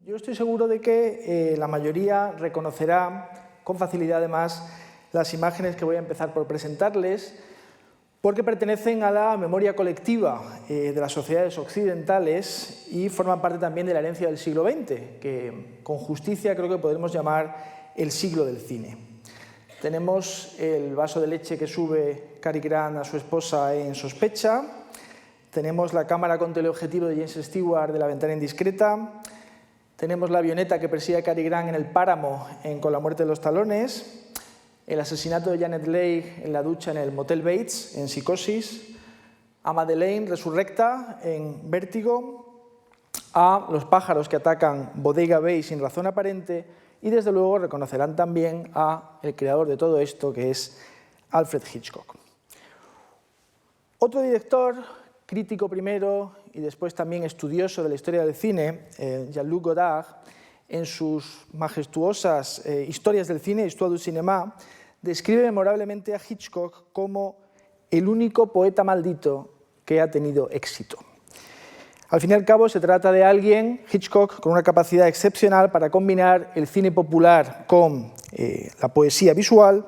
Yo estoy seguro de que la mayoría reconocerá con facilidad, además, las imágenes que voy a empezar por presentarles, porque pertenecen a la memoria colectiva de las sociedades occidentales y forman parte también de la herencia del siglo XX, que con justicia creo que podremos llamar el siglo del cine. Tenemos el vaso de leche que sube Cary Grant a su esposa en Sospecha, tenemos la cámara con teleobjetivo de James Stewart de La ventana indiscreta, tenemos la avioneta que persigue a Cary Grant en el páramo Con la muerte de los talones, el asesinato de Janet Leigh en la ducha en el Motel Bates, en Psicosis, a Madeleine resurrecta en Vértigo, a los pájaros que atacan Bodega Bay sin razón aparente y, desde luego, reconocerán también a el creador de todo esto, que es Alfred Hitchcock. Otro director, crítico primero y después también estudioso de la historia del cine, Jean-Luc Godard, en sus majestuosas historias del cine, Histoire du cinéma, describe memorablemente a Hitchcock como el único poeta maldito que ha tenido éxito. Al fin y al cabo, se trata de alguien, Hitchcock, con una capacidad excepcional para combinar el cine popular con la poesía visual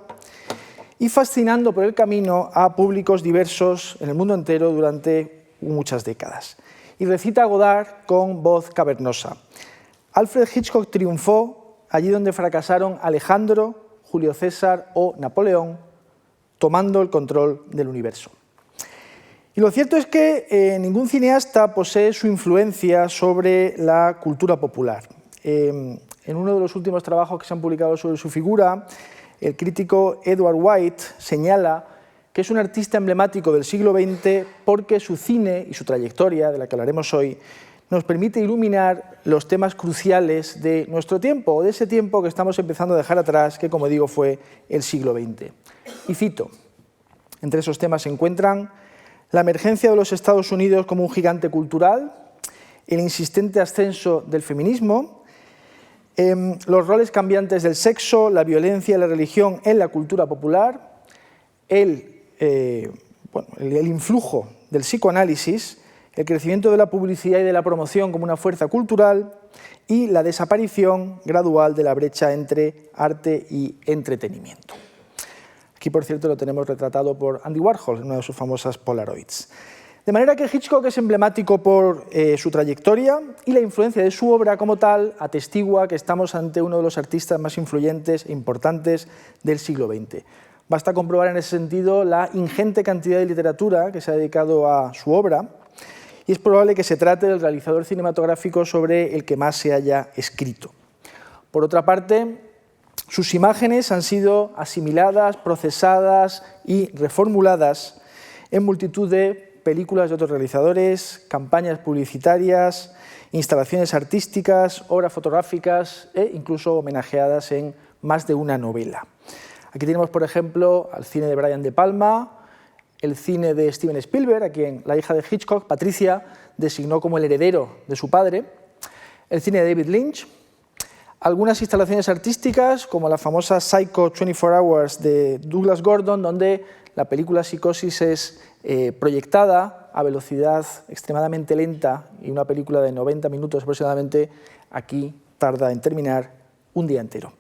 y fascinando por el camino a públicos diversos en el mundo entero durante muchas décadas. Y recita a Godard con voz cavernosa. Alfred Hitchcock triunfó allí donde fracasaron Alejandro, Julio César o Napoleón, tomando el control del universo. Y lo cierto es que ningún cineasta posee su influencia sobre la cultura popular. En uno de los últimos trabajos que se han publicado sobre su figura, el crítico Edward White señala que es un artista emblemático del siglo XX porque su cine y su trayectoria, de la que hablaremos hoy, nos permite iluminar los temas cruciales de nuestro tiempo, o de ese tiempo que estamos empezando a dejar atrás, que, como digo, fue el siglo XX. Y cito, entre esos temas se encuentran la emergencia de los Estados Unidos como un gigante cultural, el insistente ascenso del feminismo, los roles cambiantes del sexo, la violencia y la religión en la cultura popular, el influjo del psicoanálisis, el crecimiento de la publicidad y de la promoción como una fuerza cultural y la desaparición gradual de la brecha entre arte y entretenimiento. Aquí, por cierto, lo tenemos retratado por Andy Warhol en una de sus famosas Polaroids. De manera que Hitchcock es emblemático por su trayectoria y la influencia de su obra como tal atestigua que estamos ante uno de los artistas más influyentes e importantes del siglo XX. Basta comprobar en ese sentido la ingente cantidad de literatura que se ha dedicado a su obra y es probable que se trate del realizador cinematográfico sobre el que más se haya escrito. Por otra parte, sus imágenes han sido asimiladas, procesadas y reformuladas en multitud de películas de otros realizadores, campañas publicitarias, instalaciones artísticas, obras fotográficas e incluso homenajeadas en más de una novela. Aquí tenemos, por ejemplo, al cine de Brian De Palma, el cine de Steven Spielberg, a quien la hija de Hitchcock, Patricia, designó como el heredero de su padre, el cine de David Lynch, algunas instalaciones artísticas, como la famosa Psycho 24 Hours de Douglas Gordon, donde la película Psicosis es proyectada a velocidad extremadamente lenta y una película de 90 minutos aproximadamente, aquí tarda en terminar un día entero.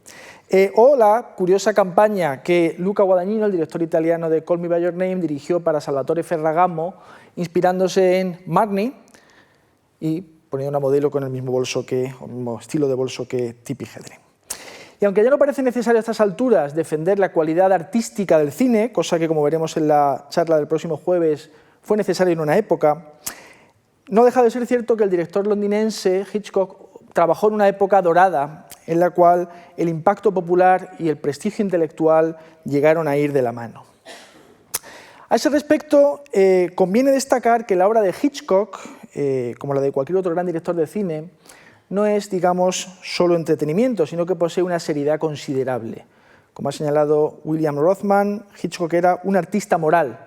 O la curiosa campaña que Luca Guadagnino, el director italiano de Call Me By Your Name, dirigió para Salvatore Ferragamo, inspirándose en Marnie y poniendo una modelo con el mismo estilo de bolso que Tippi Hedren. Y aunque ya no parece necesario a estas alturas defender la cualidad artística del cine, cosa que, como veremos en la charla del próximo jueves, fue necesaria en una época, no deja de ser cierto que el director londinense Hitchcock trabajó en una época dorada en la cual el impacto popular y el prestigio intelectual llegaron a ir de la mano. A ese respecto, conviene destacar que la obra de Hitchcock, como la de cualquier otro gran director de cine, no es, digamos, solo entretenimiento, sino que posee una seriedad considerable. Como ha señalado William Rothman, Hitchcock era un artista moral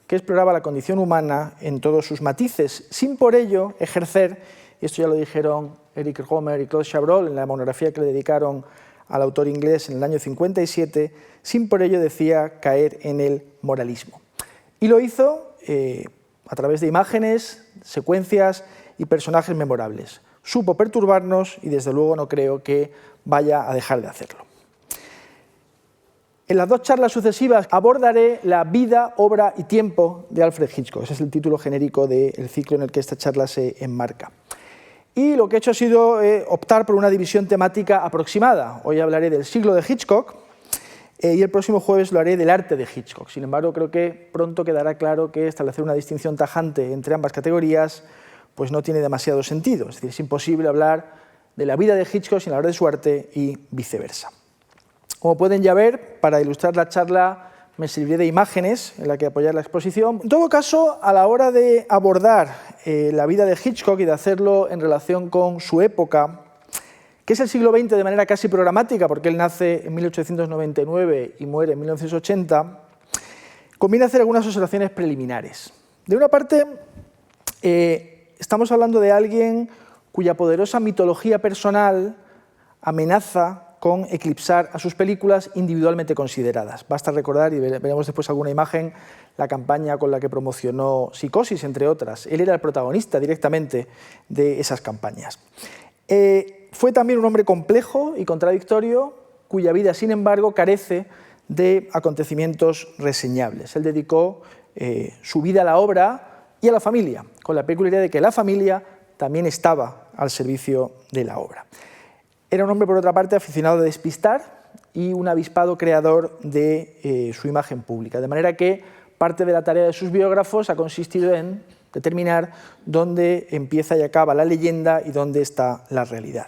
que exploraba la condición humana en todos sus matices, sin por ello ejercer, y esto ya lo dijeron Eric Rohmer y Claude Chabrol en la monografía que le dedicaron al autor inglés en el año 57, sin por ello, decía, caer en el moralismo. Y lo hizo a través de imágenes, secuencias y personajes memorables. supo perturbarnos y desde luego no creo que vaya a dejar de hacerlo. En las 2 charlas sucesivas abordaré la vida, obra y tiempo de Alfred Hitchcock. Ese es el título genérico del ciclo en el que esta charla se enmarca. Y lo que he hecho ha sido optar por una división temática aproximada. Hoy hablaré del siglo de Hitchcock y el próximo jueves lo haré del arte de Hitchcock. Sin embargo, creo que pronto quedará claro que establecer una distinción tajante entre ambas categorías pues no tiene demasiado sentido. Es decir, es imposible hablar de la vida de Hitchcock sin hablar de su arte y viceversa. Como pueden ya ver, para ilustrar la charla me serviré de imágenes en las que apoyar la exposición. En todo caso, a la hora de abordar la vida de Hitchcock y de hacerlo en relación con su época, que es el siglo XX de manera casi programática, porque él nace en 1899 y muere en 1980, conviene hacer algunas observaciones preliminares. De una parte, estamos hablando de alguien cuya poderosa mitología personal amenaza con eclipsar a sus películas individualmente consideradas. Basta recordar, y veremos después alguna imagen, la campaña con la que promocionó Psicosis, entre otras. Él era el protagonista directamente de esas campañas. Fue también un hombre complejo y contradictorio, cuya vida, sin embargo, carece de acontecimientos reseñables. Él dedicó su vida a la obra y a la familia, con la peculiaridad de que la familia también estaba al servicio de la obra. Era un hombre, por otra parte, aficionado a despistar y un avispado creador de su imagen pública, de manera que parte de la tarea de sus biógrafos ha consistido en determinar dónde empieza y acaba la leyenda y dónde está la realidad.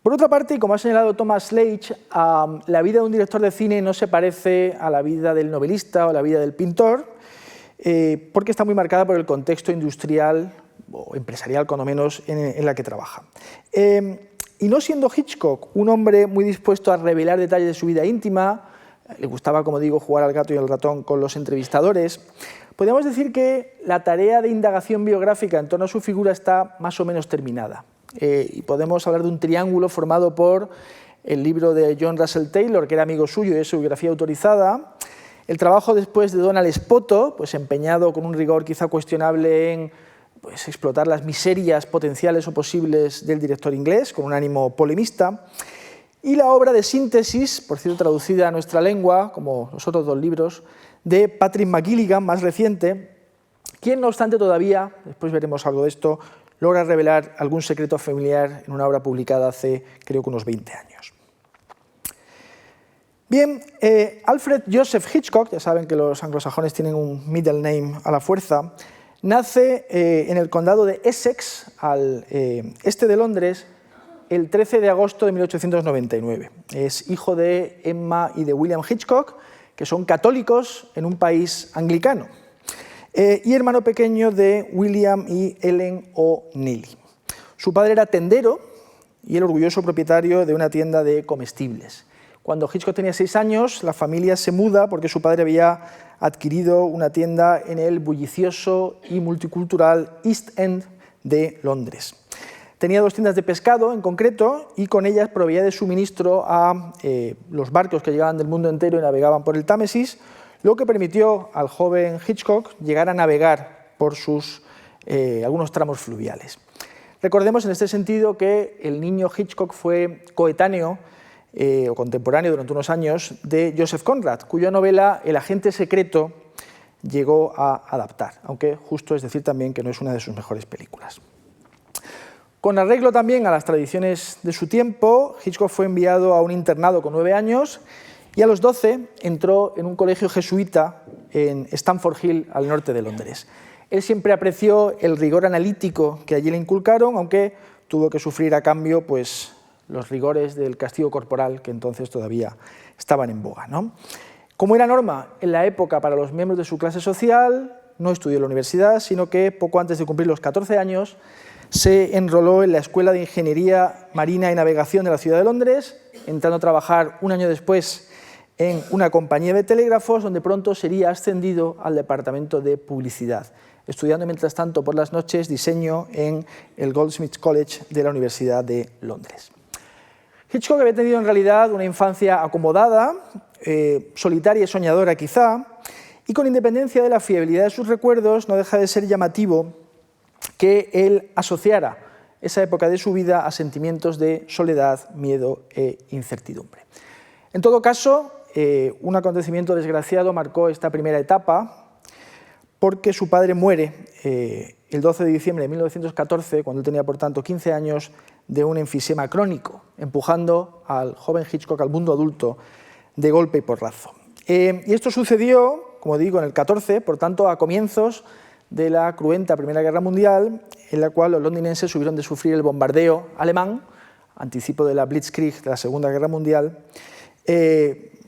Por otra parte, y como ha señalado Thomas Leitch, la vida de un director de cine no se parece a la vida del novelista o a la vida del pintor, porque está muy marcada por el contexto industrial o empresarial, cuando menos, en la que trabaja. Y no siendo Hitchcock un hombre muy dispuesto a revelar detalles de su vida íntima, le gustaba, como digo, jugar al gato y al ratón con los entrevistadores, podríamos decir que la tarea de indagación biográfica en torno a su figura está más o menos terminada. Y podemos hablar de un triángulo formado por el libro de John Russell Taylor, que era amigo suyo y es su biografía autorizada, el trabajo después de Donald Spoto, pues empeñado con un rigor quizá cuestionable en explotar las miserias potenciales o posibles del director inglés, con un ánimo polemista, y la obra de síntesis, por cierto traducida a nuestra lengua, como los otros 2 libros, de Patrick McGilligan, más reciente, quien no obstante todavía, después veremos algo de esto, logra revelar algún secreto familiar en una obra publicada hace creo que unos 20 años. Bien, Alfred Joseph Hitchcock, ya saben que los anglosajones tienen un middle name a la fuerza, nace en el condado de Essex, al este de Londres, el 13 de agosto de 1899. Es hijo de Emma y de William Hitchcock, que son católicos en un país anglicano, y hermano pequeño de William y Ellen O'Neilly. Su padre era tendero y el orgulloso propietario de una tienda de comestibles. Cuando Hitchcock tenía 6 años, la familia se muda porque su padre había adquirido una tienda en el bullicioso y multicultural East End de Londres. Tenía 2 tiendas de pescado en concreto y con ellas proveía de suministro a los barcos que llegaban del mundo entero y navegaban por el Támesis, lo que permitió al joven Hitchcock llegar a navegar por algunos tramos fluviales. Recordemos en este sentido que el niño Hitchcock fue coetáneo o contemporáneo durante unos años de Joseph Conrad, cuya novela El agente secreto llegó a adaptar, aunque justo es decir también que no es una de sus mejores películas. Con arreglo también a las tradiciones de su tiempo, Hitchcock fue enviado a un internado con 9 años y a los 12 entró en un colegio jesuita en Stamford Hill, al norte de Londres. Él siempre apreció el rigor analítico que allí le inculcaron, aunque tuvo que sufrir a cambio pues, los rigores del castigo corporal que entonces todavía estaban en boga, ¿no? Como era norma en la época para los miembros de su clase social, no estudió en la universidad, sino que poco antes de cumplir los 14 años se enroló en la Escuela de Ingeniería Marina y Navegación de la ciudad de Londres, entrando a trabajar un año después en una compañía de telégrafos, donde pronto sería ascendido al departamento de publicidad, estudiando mientras tanto por las noches diseño en el Goldsmiths College de la Universidad de Londres. Hitchcock había tenido en realidad una infancia acomodada, solitaria y soñadora quizá, y con independencia de la fiabilidad de sus recuerdos, no deja de ser llamativo que él asociara esa época de su vida a sentimientos de soledad, miedo e incertidumbre. En todo caso, un acontecimiento desgraciado marcó esta primera etapa, porque su padre muere el 12 de diciembre de 1914, cuando él tenía por tanto 15 años, de un enfisema crónico, empujando al joven Hitchcock al mundo adulto de golpe y porrazo. Y esto sucedió, como digo, en el 14, por tanto, a comienzos de la cruenta Primera Guerra Mundial, en la cual los londinenses hubieron de sufrir el bombardeo alemán, anticipo de la Blitzkrieg de la Segunda Guerra Mundial,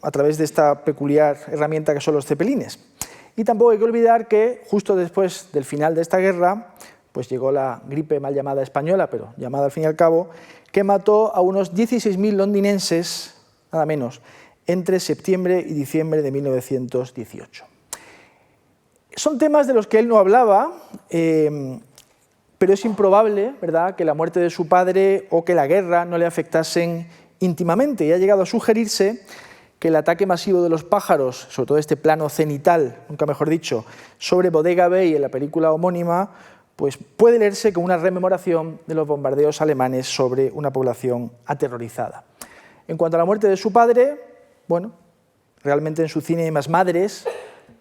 a través de esta peculiar herramienta que son los cepelines. Y tampoco hay que olvidar que justo después del final de esta guerra, pues llegó la gripe mal llamada española, pero llamada al fin y al cabo, que mató a unos 16.000 londinenses, nada menos, entre septiembre y diciembre de 1918. Son temas de los que él no hablaba, pero es improbable, ¿verdad?, que la muerte de su padre o que la guerra no le afectasen íntimamente, y ha llegado a sugerirse que el ataque masivo de los pájaros, sobre todo este plano cenital, nunca mejor dicho, sobre Bodega Bay en la película homónima, pues puede leerse como una rememoración de los bombardeos alemanes sobre una población aterrorizada. En cuanto a la muerte de su padre, bueno, realmente en su cine hay más madres,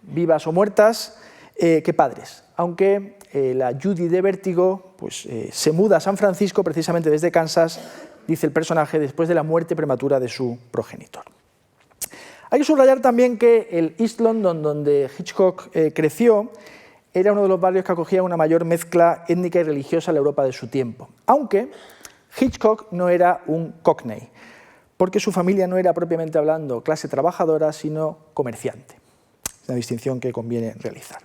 vivas o muertas, que padres, aunque la Judy de Vértigo pues, se muda a San Francisco precisamente desde Kansas, dice el personaje, después de la muerte prematura de su progenitor. Hay que subrayar también que el East London, donde Hitchcock creció, era uno de los barrios que acogía una mayor mezcla étnica y religiosa en la Europa de su tiempo, aunque Hitchcock no era un cockney, porque su familia no era propiamente hablando clase trabajadora, sino comerciante. Es una distinción que conviene realizar.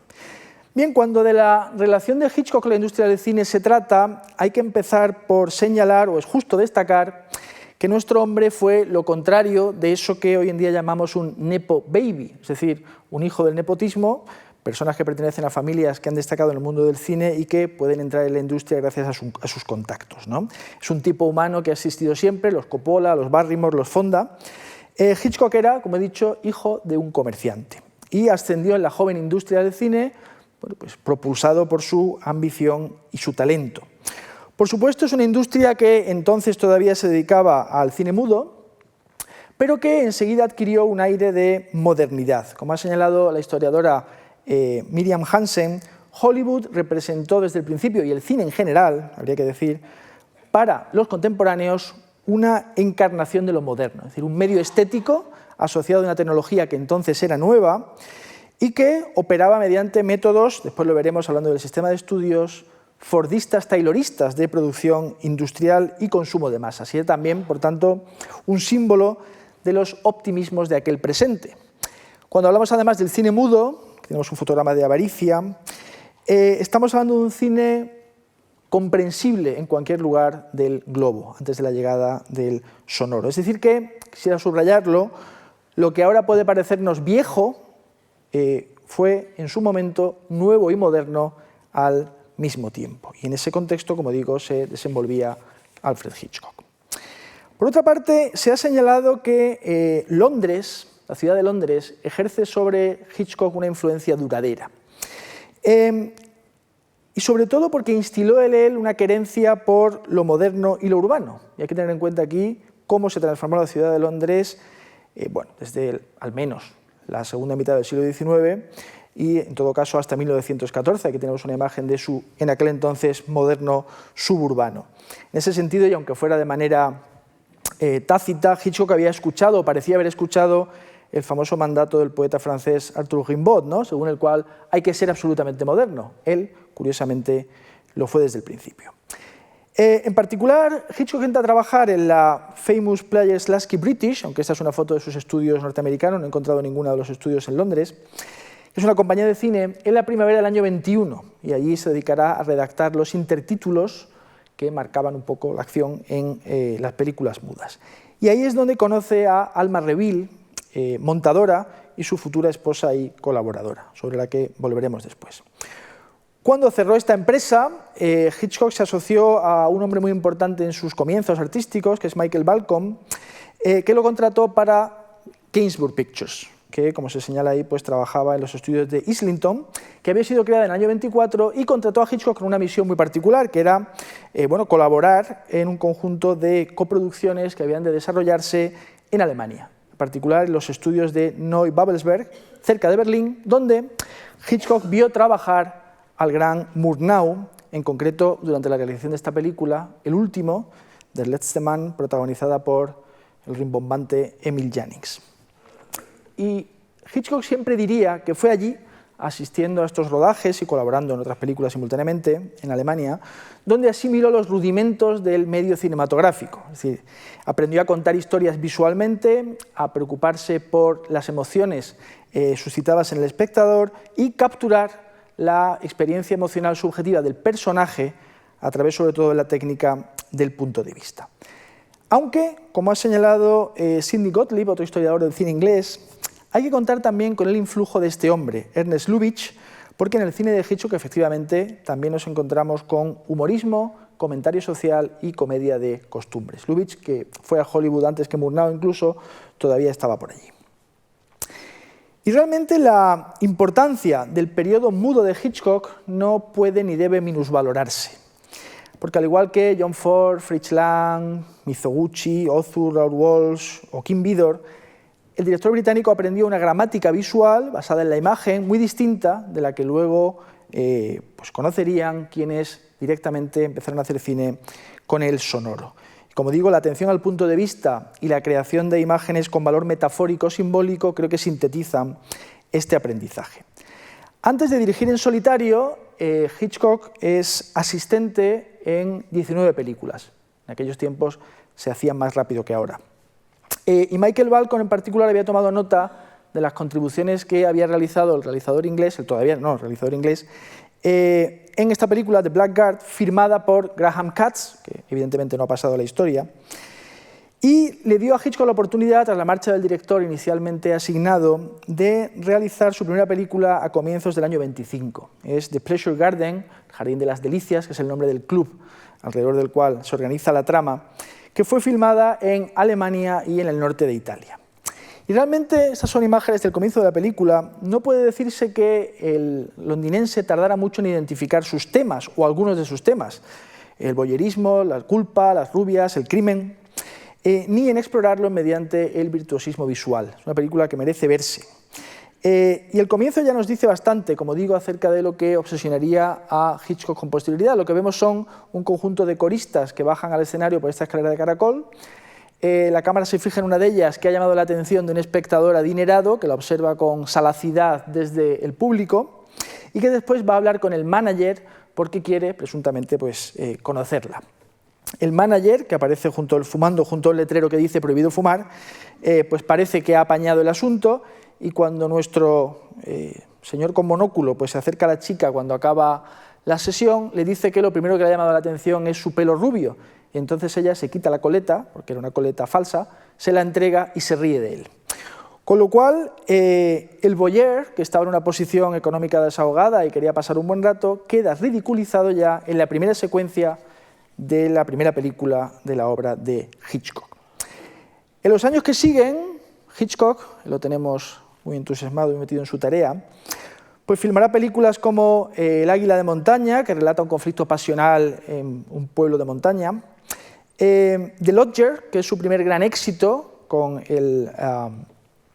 Bien, cuando de la relación de Hitchcock con la industria del cine se trata, hay que empezar por señalar, o es justo destacar, que nuestro hombre fue lo contrario de eso que hoy en día llamamos un nepo baby, es decir, un hijo del nepotismo, personas que pertenecen a familias que han destacado en el mundo del cine y que pueden entrar en la industria gracias a sus contactos, ¿no? Es un tipo humano que ha existido siempre, los Coppola, los Barrymore, los Fonda. Hitchcock era, como he dicho, hijo de un comerciante y ascendió en la joven industria del cine, bueno, pues, propulsado por su ambición y su talento. Por supuesto, es una industria que entonces todavía se dedicaba al cine mudo, pero que enseguida adquirió un aire de modernidad. Como ha señalado la historiadora Miriam Hansen, Hollywood representó desde el principio, y el cine en general, habría que decir, para los contemporáneos una encarnación de lo moderno, es decir, un medio estético asociado a una tecnología que entonces era nueva y que operaba mediante métodos, después lo veremos hablando del sistema de estudios, fordistas, tayloristas de producción industrial y consumo de masas. Y también, por tanto, un símbolo de los optimismos de aquel presente. Cuando hablamos además del cine mudo, tenemos un fotograma de Avaricia, estamos hablando de un cine comprensible en cualquier lugar del globo, antes de la llegada del sonoro. Es decir que, quisiera subrayarlo, lo que ahora puede parecernos viejo, fue en su momento nuevo y moderno al mismo tiempo. Y en ese contexto, como digo, se desenvolvía Alfred Hitchcock. Por otra parte, se ha señalado que Londres, la ciudad de Londres, ejerce sobre Hitchcock una influencia duradera. Y sobre todo porque instiló en él una querencia por lo moderno y lo urbano. Y hay que tener en cuenta aquí cómo se transformó la ciudad de Londres, bueno, desde al menos la segunda mitad del siglo XIX y en todo caso hasta 1914, aquí tenemos una imagen de su, en aquel entonces, moderno suburbano. En ese sentido, y aunque fuera de manera tácita, Hitchcock había escuchado, o parecía haber escuchado, el famoso mandato del poeta francés Arthur Rimbaud, ¿no?, según el cual hay que ser absolutamente moderno. Él, curiosamente, lo fue desde el principio. En particular, Hitchcock entra a trabajar en la Famous Players Lasky British, aunque esta es una foto de sus estudios norteamericanos, no he encontrado ninguno de los estudios en Londres. Es una compañía de cine en la primavera del año 21 y allí se dedicará a redactar los intertítulos que marcaban un poco la acción en las películas mudas. Y ahí es donde conoce a Alma Reville, montadora y su futura esposa y colaboradora, sobre la que volveremos después. Cuando cerró esta empresa, Hitchcock se asoció a un hombre muy importante en sus comienzos artísticos, que es Michael Balcom, que lo contrató para Gainsborough Pictures, que, como se señala ahí, pues trabajaba en los estudios de Islington, que había sido creada en el año 24 y contrató a Hitchcock con una misión muy particular, que era colaborar en un conjunto de coproducciones que habían de desarrollarse en Alemania, en particular en los estudios de Neubabelsberg, cerca de Berlín, donde Hitchcock vio trabajar al gran Murnau, en concreto durante la realización de esta película, El último, Der letzte Mann, protagonizada por el rimbombante Emil Jannings. Y Hitchcock siempre diría que fue allí, asistiendo a estos rodajes y colaborando en otras películas simultáneamente en Alemania, donde asimiló los rudimentos del medio cinematográfico. Es decir, aprendió a contar historias visualmente, a preocuparse por las emociones suscitadas en el espectador y capturar la experiencia emocional subjetiva del personaje a través sobre todo de la técnica del punto de vista. Aunque, como ha señalado Sidney Gottlieb, otro historiador del cine inglés, hay que contar también con el influjo de este hombre, Ernest Lubitsch, porque en el cine de Hitchcock efectivamente también nos encontramos con humorismo, comentario social y comedia de costumbres. Lubitsch, que fue a Hollywood antes que Murnau incluso, todavía estaba por allí. Y realmente la importancia del periodo mudo de Hitchcock no puede ni debe minusvalorarse, porque al igual que John Ford, Fritz Lang, Mizoguchi, Ozu, Raoul Walsh o Kim Vidor, el director británico aprendió una gramática visual basada en la imagen muy distinta de la que luego conocerían quienes directamente empezaron a hacer cine con el sonoro. Como digo, la atención al punto de vista y la creación de imágenes con valor metafórico o simbólico creo que sintetizan este aprendizaje. Antes de dirigir en solitario, Hitchcock es asistente en 19 películas. En aquellos tiempos se hacían más rápido que ahora. Y Michael Balcon en particular había tomado nota de las contribuciones que había realizado el realizador inglés, realizador inglés, en esta película The Blackguard, firmada por Graham Katz, que evidentemente no ha pasado a la historia, y le dio a Hitchcock la oportunidad, tras la marcha del director inicialmente asignado, de realizar su primera película a comienzos del año 25. Es The Pleasure Garden, Jardín de las Delicias, que es el nombre del club alrededor del cual se organiza la trama, que fue filmada en Alemania y en el norte de Italia. Y realmente estas son imágenes del comienzo de la película. No puede decirse que el londinense tardara mucho en identificar sus temas, o algunos de sus temas, el voyerismo, la culpa, las rubias, el crimen, ni en explorarlo mediante el virtuosismo visual. Es una película que merece verse. Y el comienzo ya nos dice bastante, como digo, acerca de lo que obsesionaría a Hitchcock con posterioridad. Lo que vemos son un conjunto de coristas que bajan al escenario por esta escalera de caracol. La cámara se fija en una de ellas que ha llamado la atención de un espectador adinerado que la observa con salacidad desde el público y que después va a hablar con el manager porque quiere, presuntamente, conocerla. El manager, que aparece fumando junto al letrero que dice prohibido fumar, pues parece que ha apañado el asunto, y cuando nuestro señor con monóculo se acerca a la chica cuando acaba la sesión, le dice que lo primero que le ha llamado la atención es su pelo rubio. Y entonces ella se quita la coleta, porque era una coleta falsa, se la entrega y se ríe de él. Con lo cual, el voyeur, que estaba en una posición económica desahogada y quería pasar un buen rato, queda ridiculizado ya en la primera secuencia de la primera película de la obra de Hitchcock. En los años que siguen, Hitchcock, lo tenemos muy entusiasmado y metido en su tarea, pues filmará películas como El águila de montaña, que relata un conflicto pasional en un pueblo de montaña, The Lodger, que es su primer gran éxito con el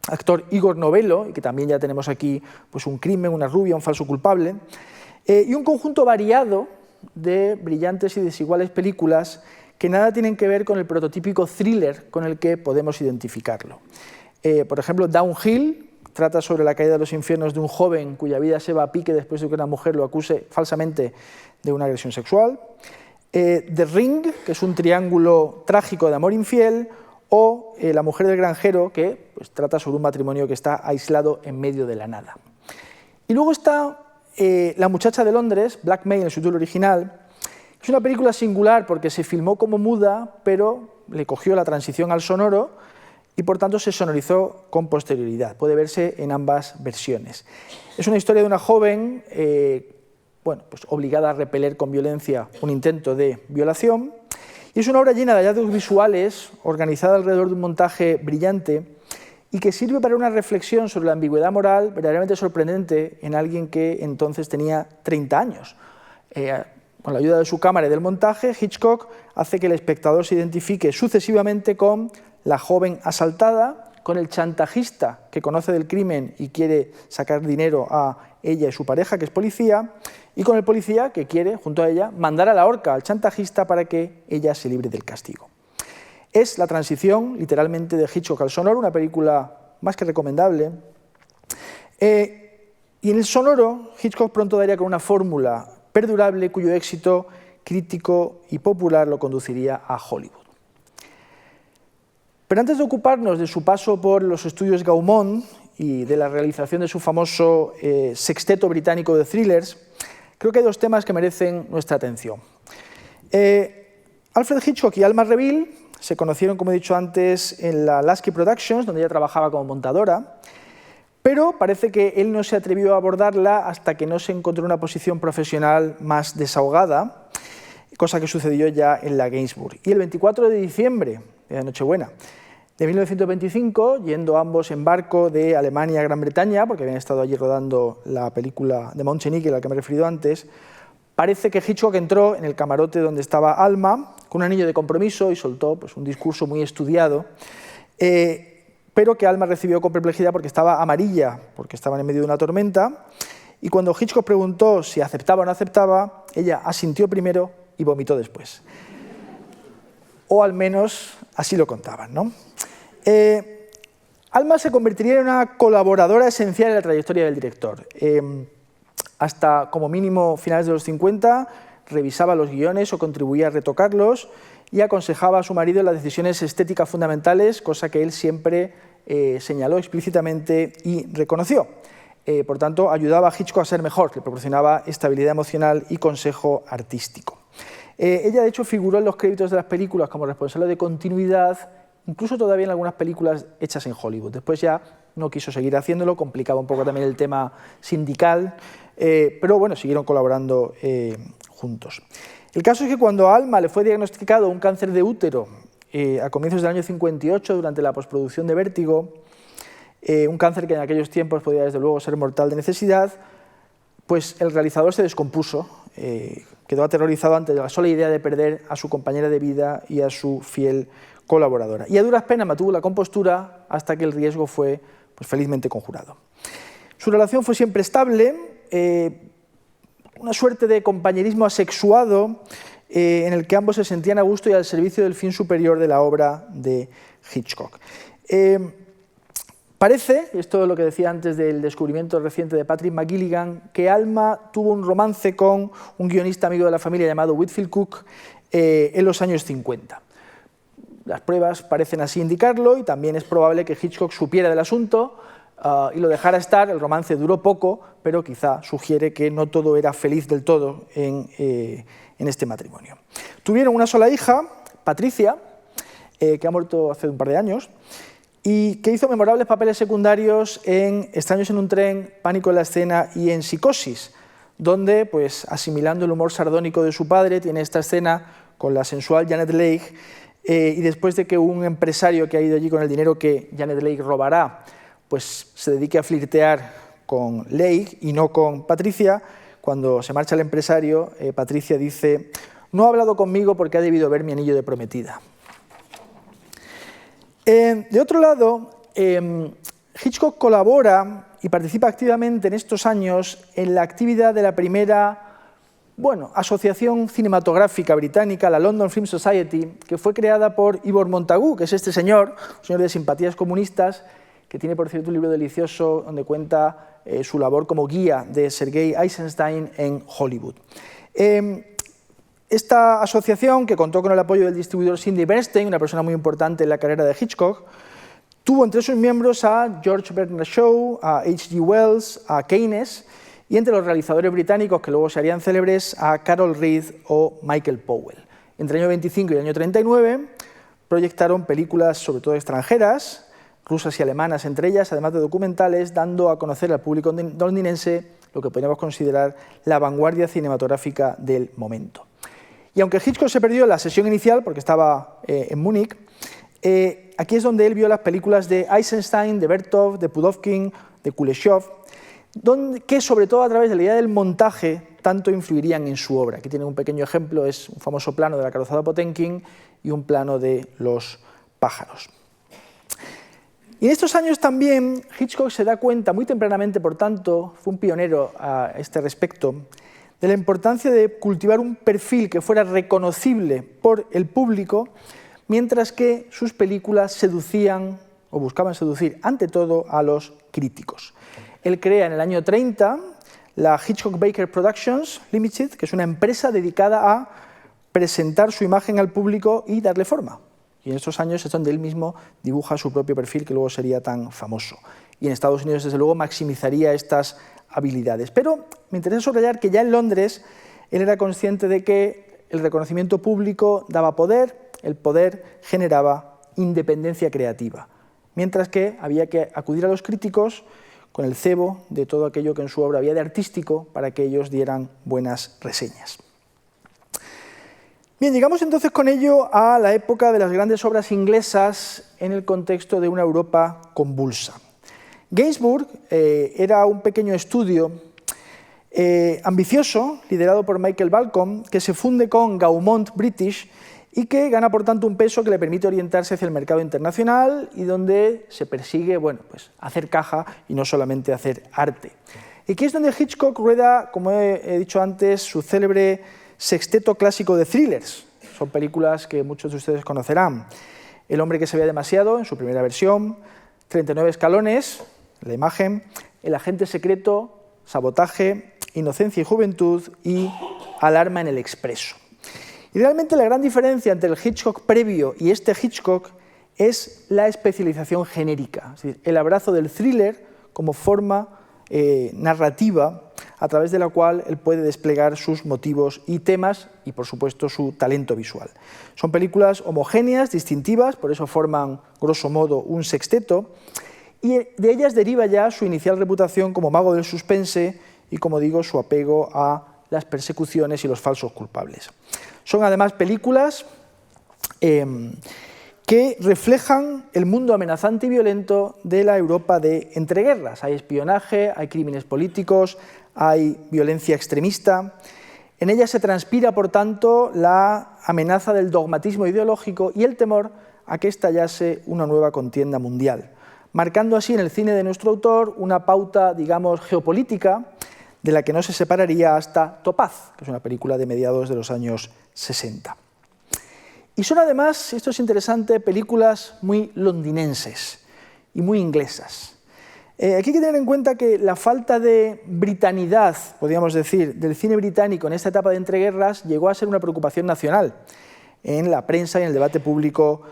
actor Igor Novello, y que también ya tenemos aquí un crimen, una rubia, un falso culpable, y un conjunto variado de brillantes y desiguales películas que nada tienen que ver con el prototípico thriller con el que podemos identificarlo. Por ejemplo, Downhill trata sobre la caída de los infiernos de un joven cuya vida se va a pique después de que una mujer lo acuse falsamente de una agresión sexual. The Ring, que es un triángulo trágico de amor infiel, o La mujer del granjero, que trata sobre un matrimonio que está aislado en medio de la nada. Y luego está La muchacha de Londres, Black May en su título original. Es una película singular porque se filmó como muda, pero le cogió la transición al sonoro y por tanto se sonorizó con posterioridad. Puede verse en ambas versiones. Es una historia de una joven obligada a repeler con violencia un intento de violación, y es una obra llena de hallazgos visuales, organizada alrededor de un montaje brillante y que sirve para una reflexión sobre la ambigüedad moral verdaderamente sorprendente en alguien que entonces tenía 30 años. Con la ayuda de su cámara y del montaje, Hitchcock hace que el espectador se identifique sucesivamente con la joven asaltada, con el chantajista que conoce del crimen y quiere sacar dinero a ella y su pareja, que es policía, y con el policía que quiere, junto a ella, mandar a la horca al chantajista para que ella se libre del castigo. Es la transición, literalmente, de Hitchcock al sonoro, una película más que recomendable. Y en el sonoro, Hitchcock pronto daría con una fórmula perdurable cuyo éxito crítico y popular lo conduciría a Hollywood. Pero antes de ocuparnos de su paso por los estudios Gaumont y de la realización de su famoso sexteto británico de thrillers, creo que hay dos temas que merecen nuestra atención. Alfred Hitchcock y Alma Reville se conocieron, como he dicho antes, en la Lasky Productions, donde ella trabajaba como montadora, pero parece que él no se atrevió a abordarla hasta que no se encontró una posición profesional más desahogada, cosa que sucedió ya en la Gainsbourg. Y el 24 de diciembre, de Nochebuena, de 1925, yendo ambos en barco de Alemania a Gran Bretaña, porque habían estado allí rodando la película de Montchenique, a la que me he referido antes, parece que Hitchcock entró en el camarote donde estaba Alma con un anillo de compromiso y soltó pues, un discurso muy estudiado, pero que Alma recibió con perplejidad porque estaba amarilla, porque estaban en medio de una tormenta, y cuando Hitchcock preguntó si aceptaba o no aceptaba, ella asintió primero y vomitó después. O al menos así lo contaban, ¿no? Alma se convertiría en una colaboradora esencial en la trayectoria del director. Hasta como mínimo finales de los 50 revisaba los guiones o contribuía a retocarlos y aconsejaba a su marido en las decisiones estéticas fundamentales, cosa que él siempre señaló explícitamente y reconoció. Por tanto, ayudaba a Hitchcock a ser mejor, le proporcionaba estabilidad emocional y consejo artístico. Ella, de hecho, figuró en los créditos de las películas como responsable de continuidad, incluso todavía en algunas películas hechas en Hollywood. Después ya no quiso seguir haciéndolo, complicaba un poco también el tema sindical, pero bueno, siguieron colaborando juntos. El caso es que cuando a Alma le fue diagnosticado un cáncer de útero a comienzos del año 58, durante la postproducción de Vértigo, un cáncer que en aquellos tiempos podía desde luego ser mortal de necesidad, pues el realizador se descompuso, quedó aterrorizado ante la sola idea de perder a su compañera de vida y a su fiel colaboradora. Y a duras penas mantuvo la compostura hasta que el riesgo fue pues, felizmente conjurado. Su relación fue siempre estable, una suerte de compañerismo asexuado en el que ambos se sentían a gusto y al servicio del fin superior de la obra de Hitchcock. Parece, y esto es lo que decía antes del descubrimiento reciente de Patrick McGilligan, que Alma tuvo un romance con un guionista amigo de la familia llamado Whitfield Cook en los años 50. Las pruebas parecen así indicarlo y también es probable que Hitchcock supiera del asunto y lo dejara estar. El romance duró poco, pero quizá sugiere que no todo era feliz del todo en este matrimonio. Tuvieron una sola hija, Patricia, que ha muerto hace un par de años, y que hizo memorables papeles secundarios en Extraños en un tren, Pánico en la escena y en Psicosis, donde, pues, asimilando el humor sardónico de su padre, tiene esta escena con la sensual Janet Leigh, y después de que un empresario que ha ido allí con el dinero que Janet Leigh robará, pues se dedique a flirtear con Leigh y no con Patricia, cuando se marcha el empresario, Patricia dice: «No ha hablado conmigo porque ha debido ver mi anillo de prometida». De otro lado, Hitchcock colabora y participa activamente en estos años en la actividad de la primera asociación cinematográfica británica, la London Film Society, que fue creada por Ivor Montagu, que es este señor, un señor de simpatías comunistas, que tiene, por cierto, un libro delicioso donde cuenta su labor como guía de Sergei Eisenstein en Hollywood. Esta asociación, que contó con el apoyo del distribuidor Sidney Bernstein, una persona muy importante en la carrera de Hitchcock, tuvo entre sus miembros a George Bernard Shaw, a H.G. Wells, a Keynes, y entre los realizadores británicos que luego se harían célebres a Carol Reed o Michael Powell. Entre el año 25 y el año 39 proyectaron películas sobre todo extranjeras, rusas y alemanas entre ellas, además de documentales, dando a conocer al público londinense lo que podríamos considerar la vanguardia cinematográfica del momento. Y aunque Hitchcock se perdió la sesión inicial, porque estaba en Múnich, Aquí es donde él vio las películas de Eisenstein, de Bertov, de Pudovkin, de Kuleshov, que sobre todo a través de la idea del montaje tanto influirían en su obra. Aquí tienen un pequeño ejemplo, es un famoso plano de la carrozada Potemkin y un plano de los pájaros. Y en estos años también Hitchcock se da cuenta, muy tempranamente por tanto, fue un pionero a este respecto, de la importancia de cultivar un perfil que fuera reconocible por el público, mientras que sus películas seducían o buscaban seducir ante todo a los críticos. Él crea en el año 30 la Hitchcock-Baker Productions Limited, que es una empresa dedicada a presentar su imagen al público y darle forma. Y en estos años es donde él mismo dibuja su propio perfil, que luego sería tan famoso. Y en Estados Unidos, desde luego, maximizaría estas habilidades. Pero me interesa subrayar que ya en Londres él era consciente de que el reconocimiento público daba poder, el poder generaba independencia creativa, mientras que había que acudir a los críticos con el cebo de todo aquello que en su obra había de artístico para que ellos dieran buenas reseñas. Bien, llegamos entonces con ello a la época de las grandes obras inglesas en el contexto de una Europa convulsa. Gainsbourg era un pequeño estudio ambicioso, liderado por Michael Balcombe, que se funde con Gaumont British y que gana por tanto un peso que le permite orientarse hacia el mercado internacional y donde se persigue, bueno, pues, hacer caja y no solamente hacer arte. Y aquí es donde Hitchcock rueda, como he dicho antes, su célebre sexteto clásico de thrillers. Son películas que muchos de ustedes conocerán. El hombre que sabía demasiado, en su primera versión, 39 escalones, la imagen, El agente secreto, Sabotaje, Inocencia y juventud y Alarma en el expreso. Y realmente la gran diferencia entre el Hitchcock previo y este Hitchcock es la especialización genérica, es decir, el abrazo del thriller como forma narrativa a través de la cual él puede desplegar sus motivos y temas y, por supuesto, su talento visual. Son películas homogéneas, distintivas, por eso forman, grosso modo, un sexteto, y de ellas deriva ya su inicial reputación como mago del suspense y, como digo, su apego a las persecuciones y los falsos culpables. Son además películas que reflejan el mundo amenazante y violento de la Europa de entreguerras. Hay espionaje, hay crímenes políticos, hay violencia extremista. En ellas se transpira, por tanto, la amenaza del dogmatismo ideológico y el temor a que estallase una nueva contienda mundial, marcando así en el cine de nuestro autor una pauta, digamos, geopolítica, de la que no se separaría hasta Topaz, que es una película de mediados de los años 60. Y son además, esto es interesante, películas muy londinenses y muy inglesas. Aquí hay que tener en cuenta que la falta de britanidad, podríamos decir, del cine británico en esta etapa de entreguerras llegó a ser una preocupación nacional en la prensa y en el debate público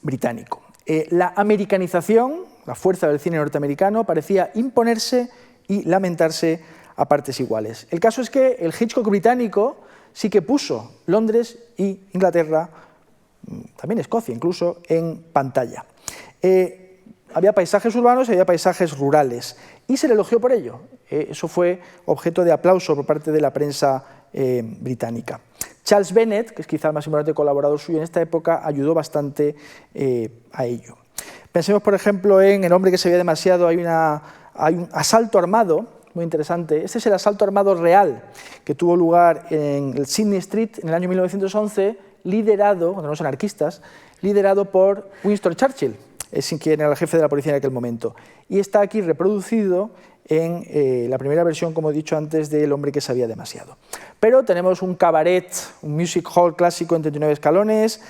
británico. La americanización, la fuerza del cine norteamericano, parecía imponerse y lamentarse a partes iguales. El caso es que el Hitchcock británico sí que puso Londres y Inglaterra, también Escocia incluso, en pantalla. Había paisajes urbanos y había paisajes rurales, y se le elogió por ello. Eso fue objeto de aplauso por parte de la prensa británica. Charles Bennett, que es quizá el más importante colaborador suyo en esta época, ayudó bastante a ello. Pensemos, por ejemplo, en El hombre que sabía demasiado. Hay un asalto armado muy interesante. Este es el asalto armado real que tuvo lugar en el Sydney Street en el año 1911, liderado, cuando no son anarquistas, liderado por Winston Churchill, quien era el jefe de la policía en aquel momento. Y está aquí reproducido en la primera versión, como he dicho antes, de El hombre que sabía demasiado. Pero tenemos un cabaret, un music hall clásico en 39 escalones.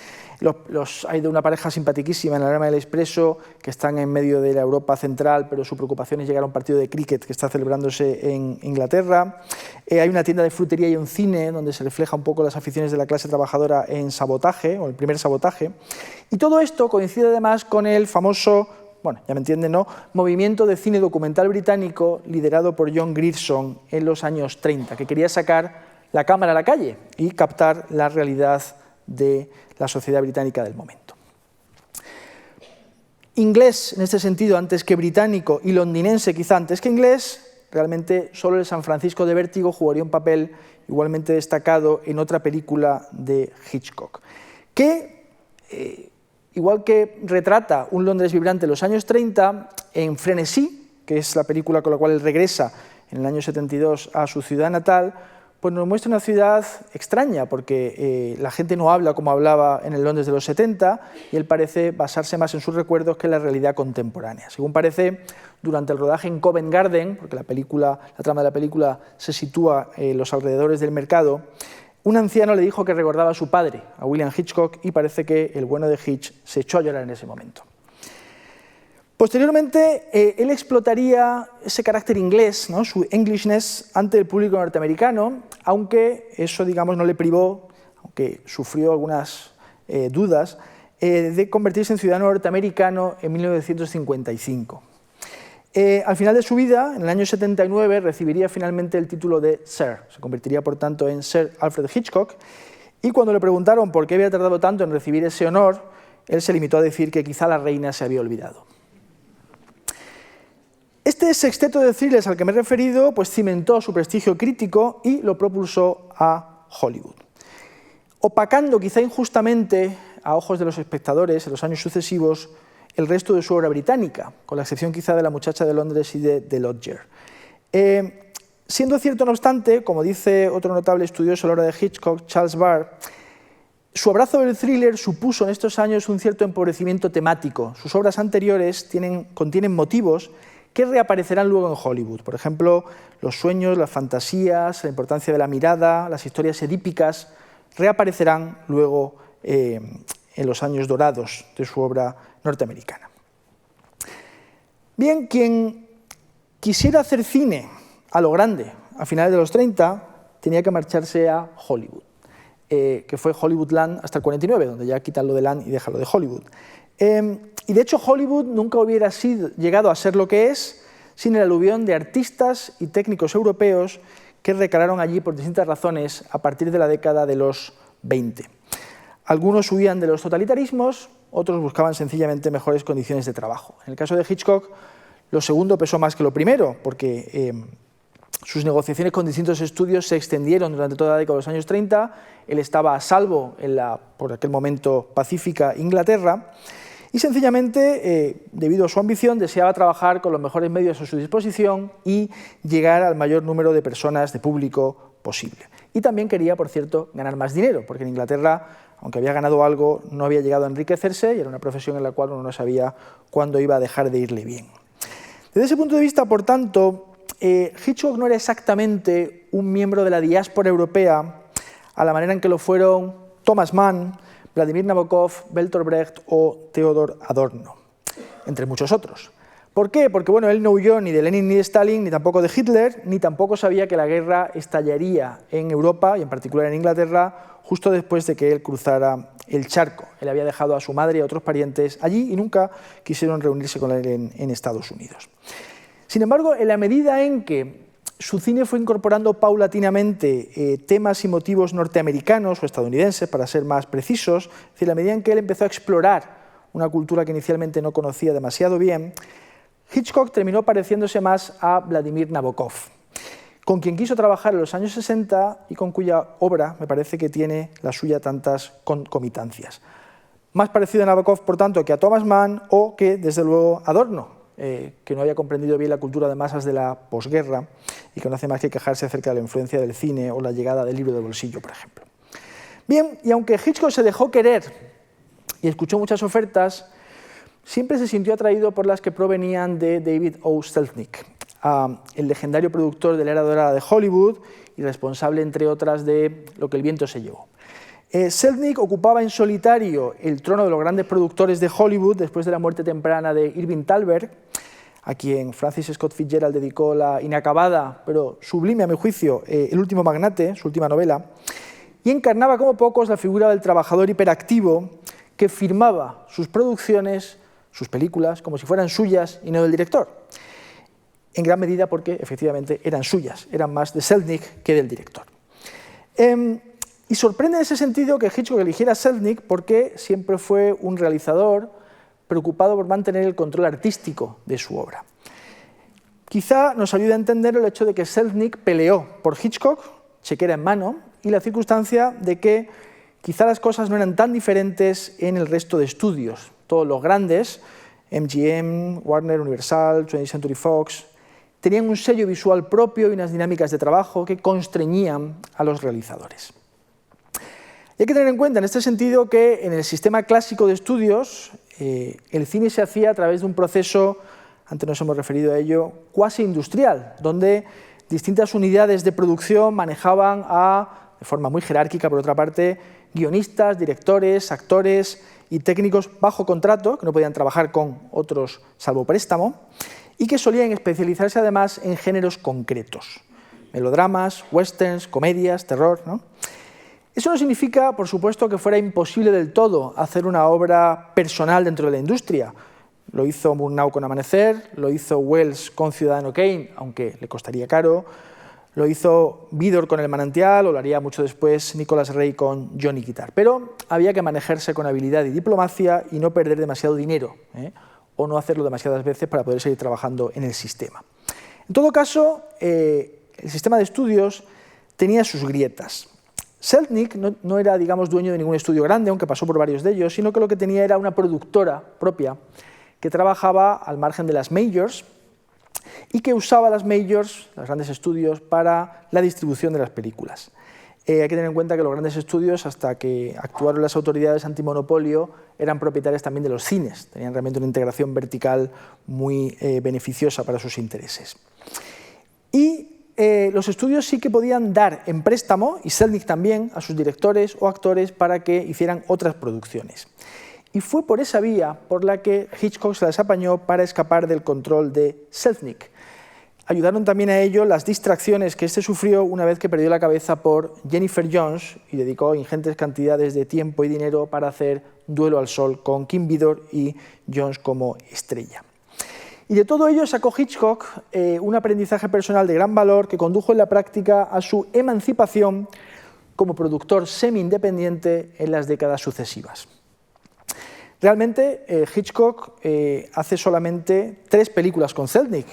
Hay de una pareja simpaticísima en el Alarma del Expreso que están en medio de la Europa central, pero su preocupación es llegar a un partido de cricket que está celebrándose en Inglaterra. Hay una tienda de frutería y un cine donde se refleja un poco las aficiones de la clase trabajadora en Sabotaje, o el primer Sabotaje. Y todo esto coincide además con el famoso, bueno, ya me entienden, ¿no?, movimiento de cine documental británico liderado por John Grierson en los años 30, que quería sacar la cámara a la calle y captar la realidad de la sociedad británica del momento. Inglés, en este sentido, antes que británico, y londinense quizá antes que inglés, realmente solo el San Francisco de Vértigo jugaría un papel igualmente destacado en otra película de Hitchcock, que igual que retrata un Londres vibrante en los años 30, en Frenesí, que es la película con la cual él regresa en el año 72 a su ciudad natal, pues nos muestra una ciudad extraña, porque la gente no habla como hablaba en el Londres de los 70, y él parece basarse más en sus recuerdos que en la realidad contemporánea. Según parece, durante el rodaje en Covent Garden, porque la trama de la película se sitúa en los alrededores del mercado, un anciano le dijo que recordaba a su padre, a William Hitchcock, y parece que el bueno de Hitch se echó a llorar en ese momento. Posteriormente, él explotaría ese carácter inglés, ¿no?, su Englishness, ante el público norteamericano, aunque eso, digamos, no le privó, aunque sufrió algunas dudas, de convertirse en ciudadano norteamericano en 1955. Al final de su vida, en el año 79, recibiría finalmente el título de Sir. Se convertiría, por tanto, en Sir Alfred Hitchcock, y cuando le preguntaron por qué había tardado tanto en recibir ese honor, él se limitó a decir que quizá la reina se había olvidado. Este sexteto de thrillers al que me he referido pues cimentó su prestigio crítico y lo propulsó a Hollywood, opacando quizá injustamente a ojos de los espectadores en los años sucesivos el resto de su obra británica, con la excepción quizá de La muchacha de Londres y de The Lodger. Siendo cierto, no obstante, como dice otro notable estudioso a la hora de Hitchcock, Charles Barr, su abrazo del thriller supuso en estos años un cierto empobrecimiento temático. Sus obras anteriores contienen motivos que reaparecerán luego en Hollywood. Por ejemplo, los sueños, las fantasías, la importancia de la mirada, las historias edípicas, reaparecerán luego en los años dorados de su obra norteamericana. Bien, quien quisiera hacer cine a lo grande a finales de los 30 tenía que marcharse a Hollywood, que fue Hollywoodland hasta el 49, donde ya quitan lo de Land y dejan lo de Hollywood. Y de hecho Hollywood nunca hubiera llegado a ser lo que es sin el aluvión de artistas y técnicos europeos que recalaron allí por distintas razones a partir de la década de los 20. Algunos huían de los totalitarismos, otros buscaban sencillamente mejores condiciones de trabajo. En el caso de Hitchcock, lo segundo pesó más que lo primero, porque sus negociaciones con distintos estudios se extendieron durante toda la década de los años 30, él estaba a salvo en la, por aquel momento, pacífica Inglaterra, y sencillamente, debido a su ambición, deseaba trabajar con los mejores medios a su disposición y llegar al mayor número de personas, de público posible. Y también quería, por cierto, ganar más dinero, porque en Inglaterra, aunque había ganado algo, no había llegado a enriquecerse y era una profesión en la cual uno no sabía cuándo iba a dejar de irle bien. Desde ese punto de vista, por tanto, Hitchcock no era exactamente un miembro de la diáspora europea a la manera en que lo fueron Thomas Mann, Vladimir Nabokov, Bertolt Brecht o Theodor Adorno, entre muchos otros. ¿Por qué? Porque bueno, él no huyó ni de Lenin ni de Stalin, ni tampoco de Hitler, ni tampoco sabía que la guerra estallaría en Europa y en particular en Inglaterra justo después de que él cruzara el charco. Él había dejado a su madre y a otros parientes allí y nunca quisieron reunirse con él en Estados Unidos. Sin embargo, en la medida en que su cine fue incorporando paulatinamente temas y motivos norteamericanos o estadounidenses, para ser más precisos, es decir, en la medida en que él empezó a explorar una cultura que inicialmente no conocía demasiado bien, Hitchcock terminó pareciéndose más a Vladimir Nabokov, con quien quiso trabajar en los años 60 y con cuya obra me parece que tiene la suya tantas concomitancias. Más parecido a Nabokov, por tanto, que a Thomas Mann o que, desde luego, Adorno, que no había comprendido bien la cultura de masas de la posguerra y que no hace más que quejarse acerca de la influencia del cine o la llegada del libro de bolsillo, por ejemplo. Bien, y aunque Hitchcock se dejó querer y escuchó muchas ofertas, siempre se sintió atraído por las que provenían de David O. Selznick, el legendario productor de la era dorada de Hollywood y responsable, entre otras, de Lo que el viento se llevó. Selznick ocupaba en solitario el trono de los grandes productores de Hollywood después de la muerte temprana de Irving Thalberg, a quien Francis Scott Fitzgerald dedicó la inacabada, pero sublime a mi juicio, El último magnate, su última novela, y encarnaba como pocos la figura del trabajador hiperactivo que firmaba sus producciones, sus películas, como si fueran suyas y no del director. En gran medida porque, efectivamente, eran suyas, eran más de Selznick que del director. Y sorprende en ese sentido que Hitchcock eligiera a Selznick porque siempre fue un realizador preocupado por mantener el control artístico de su obra. Quizá nos ayude a entender el hecho de que Selznick peleó por Hitchcock, chequera en mano, y la circunstancia de que quizá las cosas no eran tan diferentes en el resto de estudios. Todos los grandes, MGM, Warner, Universal, 20th Century Fox, tenían un sello visual propio y unas dinámicas de trabajo que constreñían a los realizadores. Y hay que tener en cuenta en este sentido que en el sistema clásico de estudios el cine se hacía a través de un proceso, antes nos hemos referido a ello, cuasi industrial, donde distintas unidades de producción manejaban de forma muy jerárquica, por otra parte, guionistas, directores, actores y técnicos bajo contrato, que no podían trabajar con otros salvo préstamo, y que solían especializarse además en géneros concretos, melodramas, westerns, comedias, terror, ¿no? Eso no significa, por supuesto, que fuera imposible del todo hacer una obra personal dentro de la industria. Lo hizo Murnau con Amanecer, lo hizo Wells con Ciudadano Kane, aunque le costaría caro, lo hizo Vidor con El Manantial, o lo haría mucho después Nicolas Ray con Johnny Guitar. Pero había que manejarse con habilidad y diplomacia y no perder demasiado dinero, o no hacerlo demasiadas veces para poder seguir trabajando en el sistema. En todo caso, el sistema de estudios tenía sus grietas. Selznick no era, digamos, dueño de ningún estudio grande, aunque pasó por varios de ellos, sino que lo que tenía era una productora propia que trabajaba al margen de las majors y que usaba las majors, los grandes estudios, para la distribución de las películas. Hay que tener en cuenta que los grandes estudios, hasta que actuaron las autoridades antimonopolio, eran propietarios también de los cines, tenían realmente una integración vertical muy beneficiosa para sus intereses. Y los estudios sí que podían dar en préstamo, y Selznick también, a sus directores o actores para que hicieran otras producciones. Y fue por esa vía por la que Hitchcock se las apañó para escapar del control de Selznick. Ayudaron también a ello las distracciones que éste sufrió una vez que perdió la cabeza por Jennifer Jones y dedicó ingentes cantidades de tiempo y dinero para hacer Duelo al Sol con Kim Vidor y Jones como estrella. Y de todo ello sacó Hitchcock un aprendizaje personal de gran valor que condujo en la práctica a su emancipación como productor semi-independiente en las décadas sucesivas. Realmente Hitchcock hace solamente 3 películas con Selznick.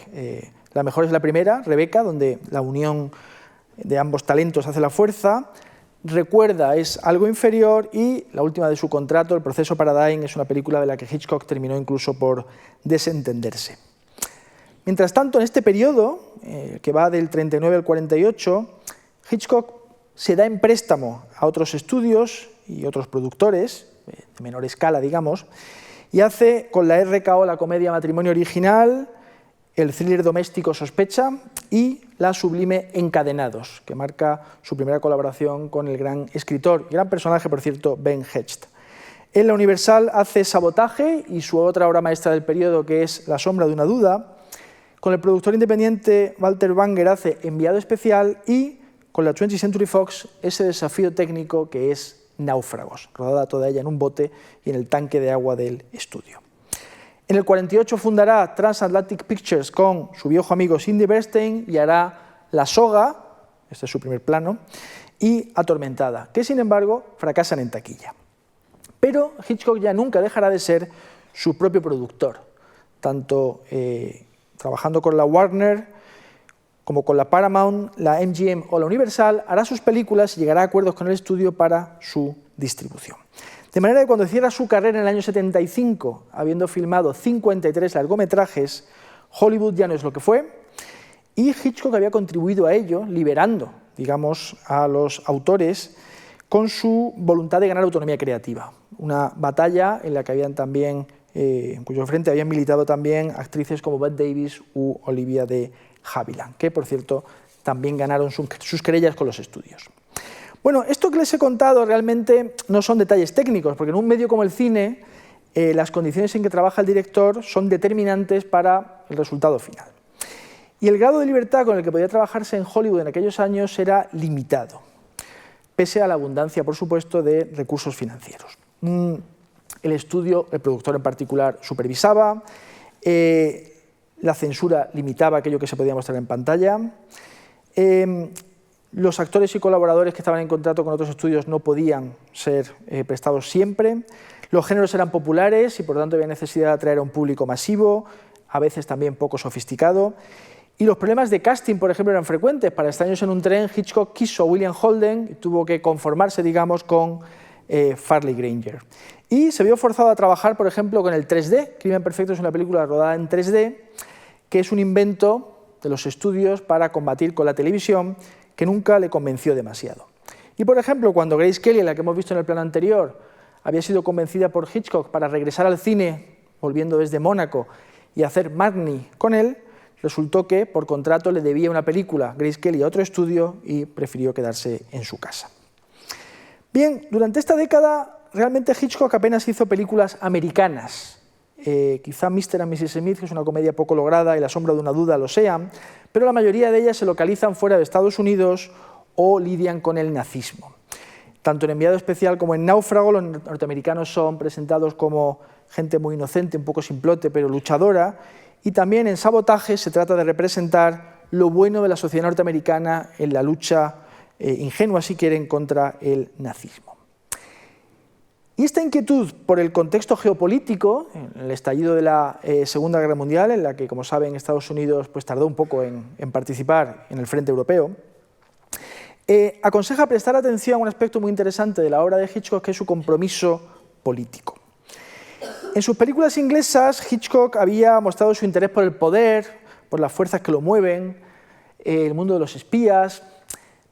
La mejor es la primera, Rebecca, donde la unión de ambos talentos hace la fuerza. Recuerda es algo inferior y la última de su contrato, El proceso Paradigm, es una película de la que Hitchcock terminó incluso por desentenderse. Mientras tanto, en este periodo, que va del 39 al 48, Hitchcock se da en préstamo a otros estudios y otros productores, de menor escala, digamos, y hace con la RKO la comedia Matrimonio Original, el thriller doméstico Sospecha y la sublime Encadenados, que marca su primera colaboración con el gran escritor y gran personaje, por cierto, Ben Hecht. En la Universal hace Sabotaje y su otra obra maestra del periodo, que es La sombra de una duda. Con el productor independiente Walter Wanger hace Enviado especial y con la 20th Century Fox ese desafío técnico que es Náufragos, rodada toda ella en un bote y en el tanque de agua del estudio. En el 48 fundará Transatlantic Pictures con su viejo amigo Cindy Bernstein y hará La soga, este es su primer plano, y Atormentada, que sin embargo fracasan en taquilla. Pero Hitchcock ya nunca dejará de ser su propio productor, tanto trabajando con la Warner como con la Paramount, la MGM o la Universal, hará sus películas y llegará a acuerdos con el estudio para su distribución. De manera que cuando cierra su carrera en el año 75, habiendo filmado 53 largometrajes, Hollywood ya no es lo que fue, y Hitchcock había contribuido a ello, liberando, digamos, a los autores con su voluntad de ganar autonomía creativa. Una batalla en la que habían también, en cuyo frente habían militado también actrices como Bette Davis u Olivia de Havilland, que por cierto también ganaron sus querellas con los estudios. Bueno, esto que les he contado realmente no son detalles técnicos, porque en un medio como el cine las condiciones en que trabaja el director son determinantes para el resultado final. Y el grado de libertad con el que podía trabajarse en Hollywood en aquellos años era limitado, pese a la abundancia, por supuesto, de recursos financieros. El estudio, el productor en particular, supervisaba, la censura limitaba aquello que se podía mostrar en pantalla, los actores y colaboradores que estaban en contrato con otros estudios no podían ser prestados siempre, los géneros eran populares y por lo tanto había necesidad de atraer a un público masivo, a veces también poco sofisticado, y los problemas de casting, por ejemplo, eran frecuentes. Para Extraños en un tren, Hitchcock quiso a William Holden y tuvo que conformarse, digamos, con Farley Granger. Y se vio forzado a trabajar, por ejemplo, con el 3D. Crimen Perfecto es una película rodada en 3D, que es un invento de los estudios para combatir con la televisión, que nunca le convenció demasiado. Y, por ejemplo, cuando Grace Kelly, la que hemos visto en el plano anterior, había sido convencida por Hitchcock para regresar al cine, volviendo desde Mónaco, y hacer Magni con él, resultó que, por contrato, le debía una película Grace Kelly a otro estudio y prefirió quedarse en su casa. Bien, durante esta década, realmente Hitchcock apenas hizo películas americanas. Quizá Mr. and Mrs. Smith, que es una comedia poco lograda, y La sombra de una duda lo sean, pero la mayoría de ellas se localizan fuera de Estados Unidos o lidian con el nazismo. Tanto en Enviado Especial como en Náufrago, los norteamericanos son presentados como gente muy inocente, un poco simplote, pero luchadora, y también en Sabotaje se trata de representar lo bueno de la sociedad norteamericana en la lucha ingenua, si quieren, contra el nazismo. Y esta inquietud por el contexto geopolítico, en el estallido de la Segunda Guerra Mundial, en la que, como saben, Estados Unidos pues, tardó un poco en participar en el frente europeo, aconseja prestar atención a un aspecto muy interesante de la obra de Hitchcock, que es su compromiso político. En sus películas inglesas, Hitchcock había mostrado su interés por el poder, por las fuerzas que lo mueven, el mundo de los espías,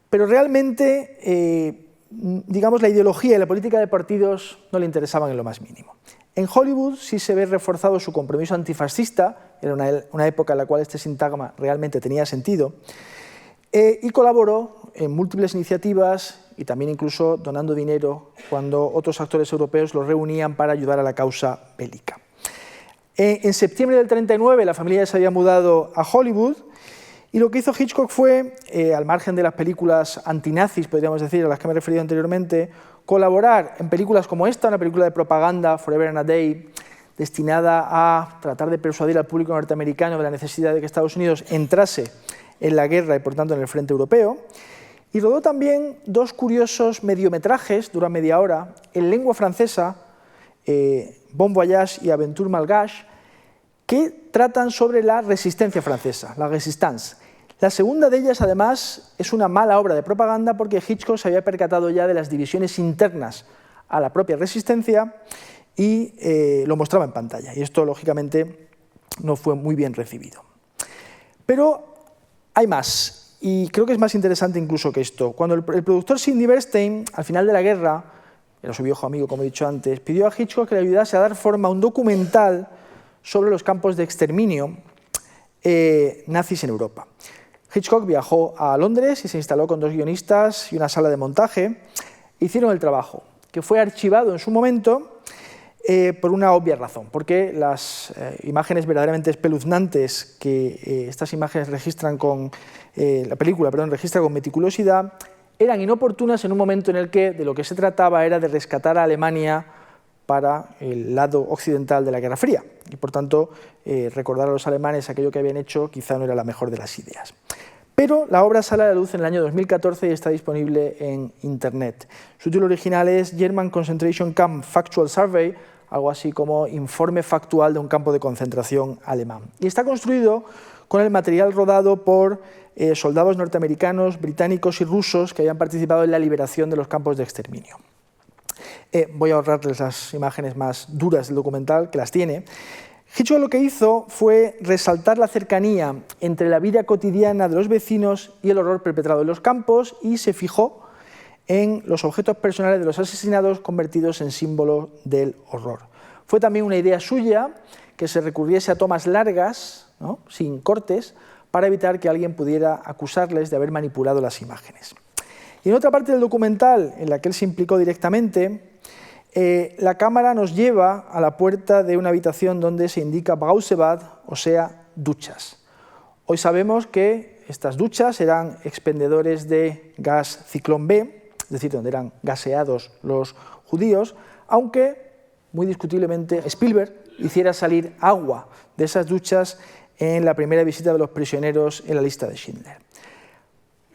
pero realmente, digamos, la ideología y la política de partidos no le interesaban en lo más mínimo. En Hollywood sí se ve reforzado su compromiso antifascista, era una época en la cual este sintagma realmente tenía sentido, y colaboró en múltiples iniciativas y también incluso donando dinero cuando otros actores europeos lo reunían para ayudar a la causa bélica. En septiembre del 39 la familia se había mudado a Hollywood y lo que hizo Hitchcock fue, al margen de las películas antinazis, podríamos decir, a las que me he referido anteriormente, colaborar en películas como esta, una película de propaganda, Forever and a Day, destinada a tratar de persuadir al público norteamericano de la necesidad de que Estados Unidos entrase en la guerra y, por tanto, en el frente europeo. Y rodó también dos curiosos mediometrajes, duran media hora, en lengua francesa, Bon Voyage y Aventure Malgache, que tratan sobre la resistencia francesa, la Resistance. La segunda de ellas, además, es una mala obra de propaganda porque Hitchcock se había percatado ya de las divisiones internas a la propia resistencia y lo mostraba en pantalla. Y esto, lógicamente, no fue muy bien recibido. Pero hay más. Y creo que es más interesante incluso que esto. Cuando el productor Sidney Bernstein, al final de la guerra, era su viejo amigo, como he dicho antes, pidió a Hitchcock que le ayudase a dar forma a un documental sobre los campos de exterminio nazis en Europa. Hitchcock viajó a Londres y se instaló con dos guionistas y una sala de montaje. Hicieron el trabajo, que fue archivado en su momento por una obvia razón, porque las imágenes verdaderamente espeluznantes que estas imágenes registran con la película, registra con meticulosidad, eran inoportunas en un momento en el que de lo que se trataba era de rescatar a Alemania para el lado occidental de la Guerra Fría y, por tanto, recordar a los alemanes aquello que habían hecho quizá no era la mejor de las ideas. Pero la obra sale a la luz en el año 2014 y está disponible en Internet. Su título original es German Concentration Camp Factual Survey, algo así como Informe Factual de un campo de concentración alemán. Y está construido con el material rodado por soldados norteamericanos, británicos y rusos que habían participado en la liberación de los campos de exterminio. Voy a ahorrarles las imágenes más duras del documental, que las tiene. Hitchcock lo que hizo fue resaltar la cercanía entre la vida cotidiana de los vecinos y el horror perpetrado en los campos y se fijó en los objetos personales de los asesinados convertidos en símbolo del horror. Fue también una idea suya que se recurriese a tomas largas, ¿no?, sin cortes, para evitar que alguien pudiera acusarles de haber manipulado las imágenes. Y en otra parte del documental, en la que él se implicó directamente, la cámara nos lleva a la puerta de una habitación donde se indica Brausebad, o sea, duchas. Hoy sabemos que estas duchas eran expendedores de gas Ciclón B, es decir, donde eran gaseados los judíos, aunque, muy discutiblemente, Spielberg hiciera salir agua de esas duchas en la primera visita de los prisioneros en la lista de Schindler.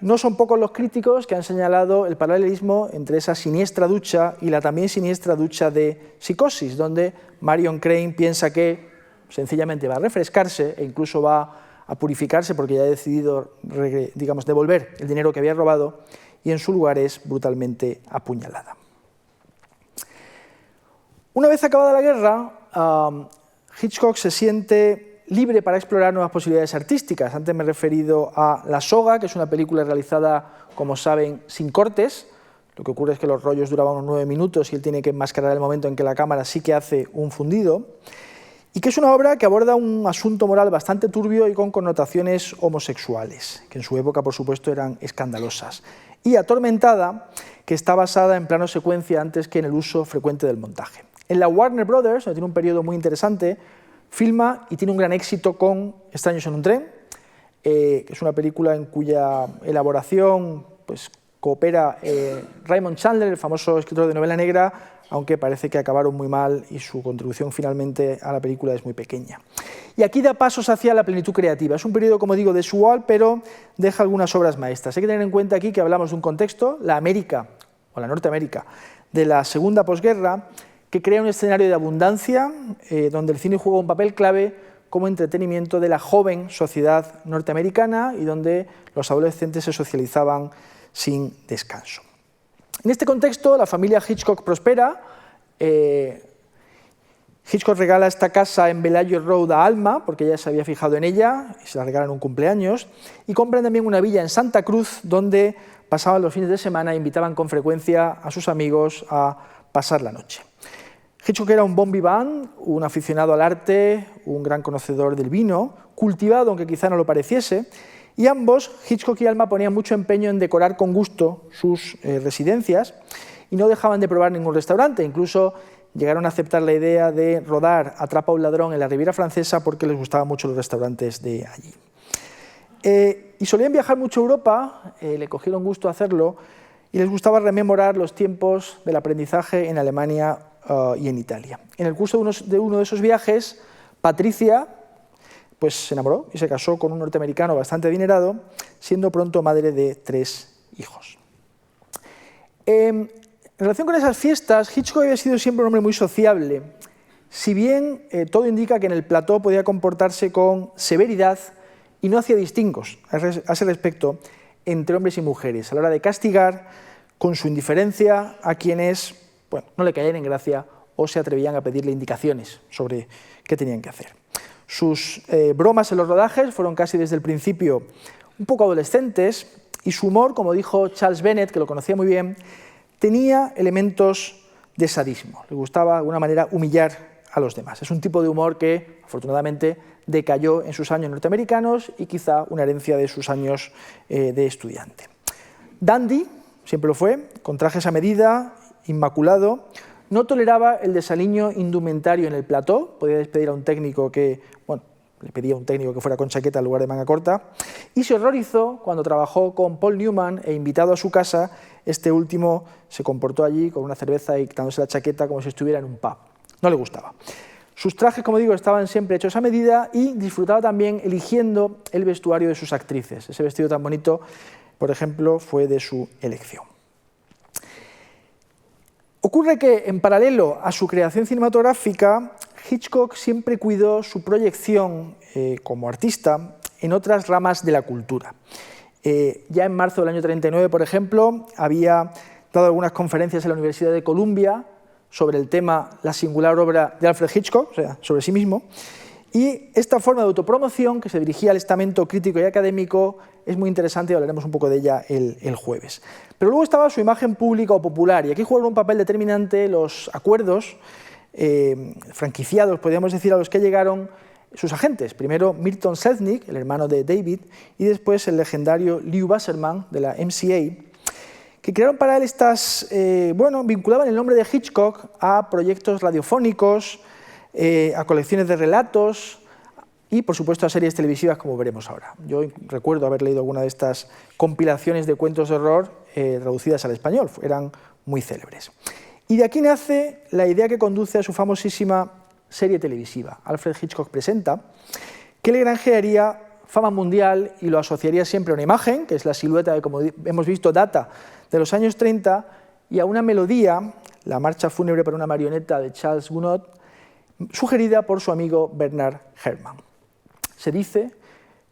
No son pocos los críticos que han señalado el paralelismo entre esa siniestra ducha y la también siniestra ducha de Psicosis, donde Marion Crane piensa que sencillamente va a refrescarse e incluso va a purificarse porque ya ha decidido, digamos, devolver el dinero que había robado y en su lugar es brutalmente apuñalada. Una vez acabada la guerra, Hitchcock se siente libre para explorar nuevas posibilidades artísticas. Antes me he referido a La soga, que es una película realizada, como saben, sin cortes. Lo que ocurre es que los rollos duraban unos 9 minutos y él tiene que enmascarar el momento en que la cámara sí que hace un fundido. Y que es una obra que aborda un asunto moral bastante turbio y con connotaciones homosexuales, que en su época, por supuesto, eran escandalosas. Y Atormentada, que está basada en plano secuencia antes que en el uso frecuente del montaje. En la Warner Brothers, donde tiene un periodo muy interesante, filma y tiene un gran éxito con Extraños en un tren, que es una película en cuya elaboración pues, coopera Raymond Chandler, el famoso escritor de novela negra, aunque parece que acabaron muy mal y su contribución finalmente a la película es muy pequeña. Y aquí da pasos hacia la plenitud creativa. Es un periodo, como digo, desigual, pero deja algunas obras maestras. Hay que tener en cuenta aquí que hablamos de un contexto, la América, o la Norteamérica, de la segunda posguerra, que crea un escenario de abundancia, donde el cine juega un papel clave como entretenimiento de la joven sociedad norteamericana y donde los adolescentes se socializaban sin descanso. En este contexto, la familia Hitchcock prospera. Hitchcock regala esta casa en Bellagio Road a Alma, porque ella se había fijado en ella, y se la regala en un cumpleaños, y compran también una villa en Santa Cruz, donde pasaban los fines de semana e invitaban con frecuencia a sus amigos a pasar la noche. Hitchcock era un bon vivant, un aficionado al arte, un gran conocedor del vino, cultivado, aunque quizá no lo pareciese, y ambos, Hitchcock y Alma, ponían mucho empeño en decorar con gusto sus residencias y no dejaban de probar ningún restaurante. Incluso llegaron a aceptar la idea de rodar Atrapa a un ladrón en la Riviera Francesa porque les gustaban mucho los restaurantes de allí. Y solían viajar mucho a Europa, le cogieron gusto a hacerlo, y les gustaba rememorar los tiempos del aprendizaje en Alemania y en Italia. En el curso de uno de esos viajes, Patricia pues se enamoró y se casó con un norteamericano bastante adinerado, siendo pronto madre de 3 hijos. En relación con esas fiestas, Hitchcock había sido siempre un hombre muy sociable, si bien todo indica que en el plató podía comportarse con severidad y no hacía distingos a ese respecto entre hombres y mujeres, a la hora de castigar con su indiferencia a quienes no le caían en gracia o se atrevían a pedirle indicaciones sobre qué tenían que hacer. Sus bromas en los rodajes fueron casi desde el principio un poco adolescentes y su humor, como dijo Charles Bennett, que lo conocía muy bien, tenía elementos de sadismo. Le gustaba de alguna manera humillar a los demás. Es un tipo de humor que afortunadamente decayó en sus años norteamericanos y quizá una herencia de sus años de estudiante. Dandy, siempre lo fue, con trajes a medida, inmaculado. No toleraba el desaliño indumentario en el plató, podía despedir a un técnico que, le pedía a un técnico que fuera con chaqueta en lugar de manga corta, y se horrorizó cuando trabajó con Paul Newman e invitado a su casa, este último se comportó allí con una cerveza y quitándose la chaqueta como si estuviera en un pub. No le gustaba. Sus trajes, como digo, estaban siempre hechos a medida y disfrutaba también eligiendo el vestuario de sus actrices. Ese vestido tan bonito, por ejemplo, fue de su elección. Ocurre que, en paralelo a su creación cinematográfica, Hitchcock siempre cuidó su proyección como artista en otras ramas de la cultura. Ya en marzo del año 39, por ejemplo, había dado algunas conferencias en la Universidad de Columbia sobre el tema La singular obra de Alfred Hitchcock, o sea, sobre sí mismo, y esta forma de autopromoción, que se dirigía al estamento crítico y académico, es muy interesante y hablaremos un poco de ella el jueves. Pero luego estaba su imagen pública o popular, y aquí jugaron un papel determinante los acuerdos franquiciados, podríamos decir, a los que llegaron sus agentes. Primero Milton Selznick, el hermano de David, y después el legendario Lew Wasserman de la MCA, que crearon para él vinculaban el nombre de Hitchcock a proyectos radiofónicos, a colecciones de relatos y, por supuesto, a series televisivas, como veremos ahora. Yo recuerdo haber leído alguna de estas compilaciones de cuentos de horror traducidas al español, eran muy célebres. Y de aquí nace la idea que conduce a su famosísima serie televisiva, Alfred Hitchcock Presenta, que le granjearía fama mundial y lo asociaría siempre a una imagen, que es la silueta que, como hemos visto, data de los años 30, y a una melodía, la marcha fúnebre para una marioneta de Charles Gounod, sugerida por su amigo Bernard Herrmann. Se dice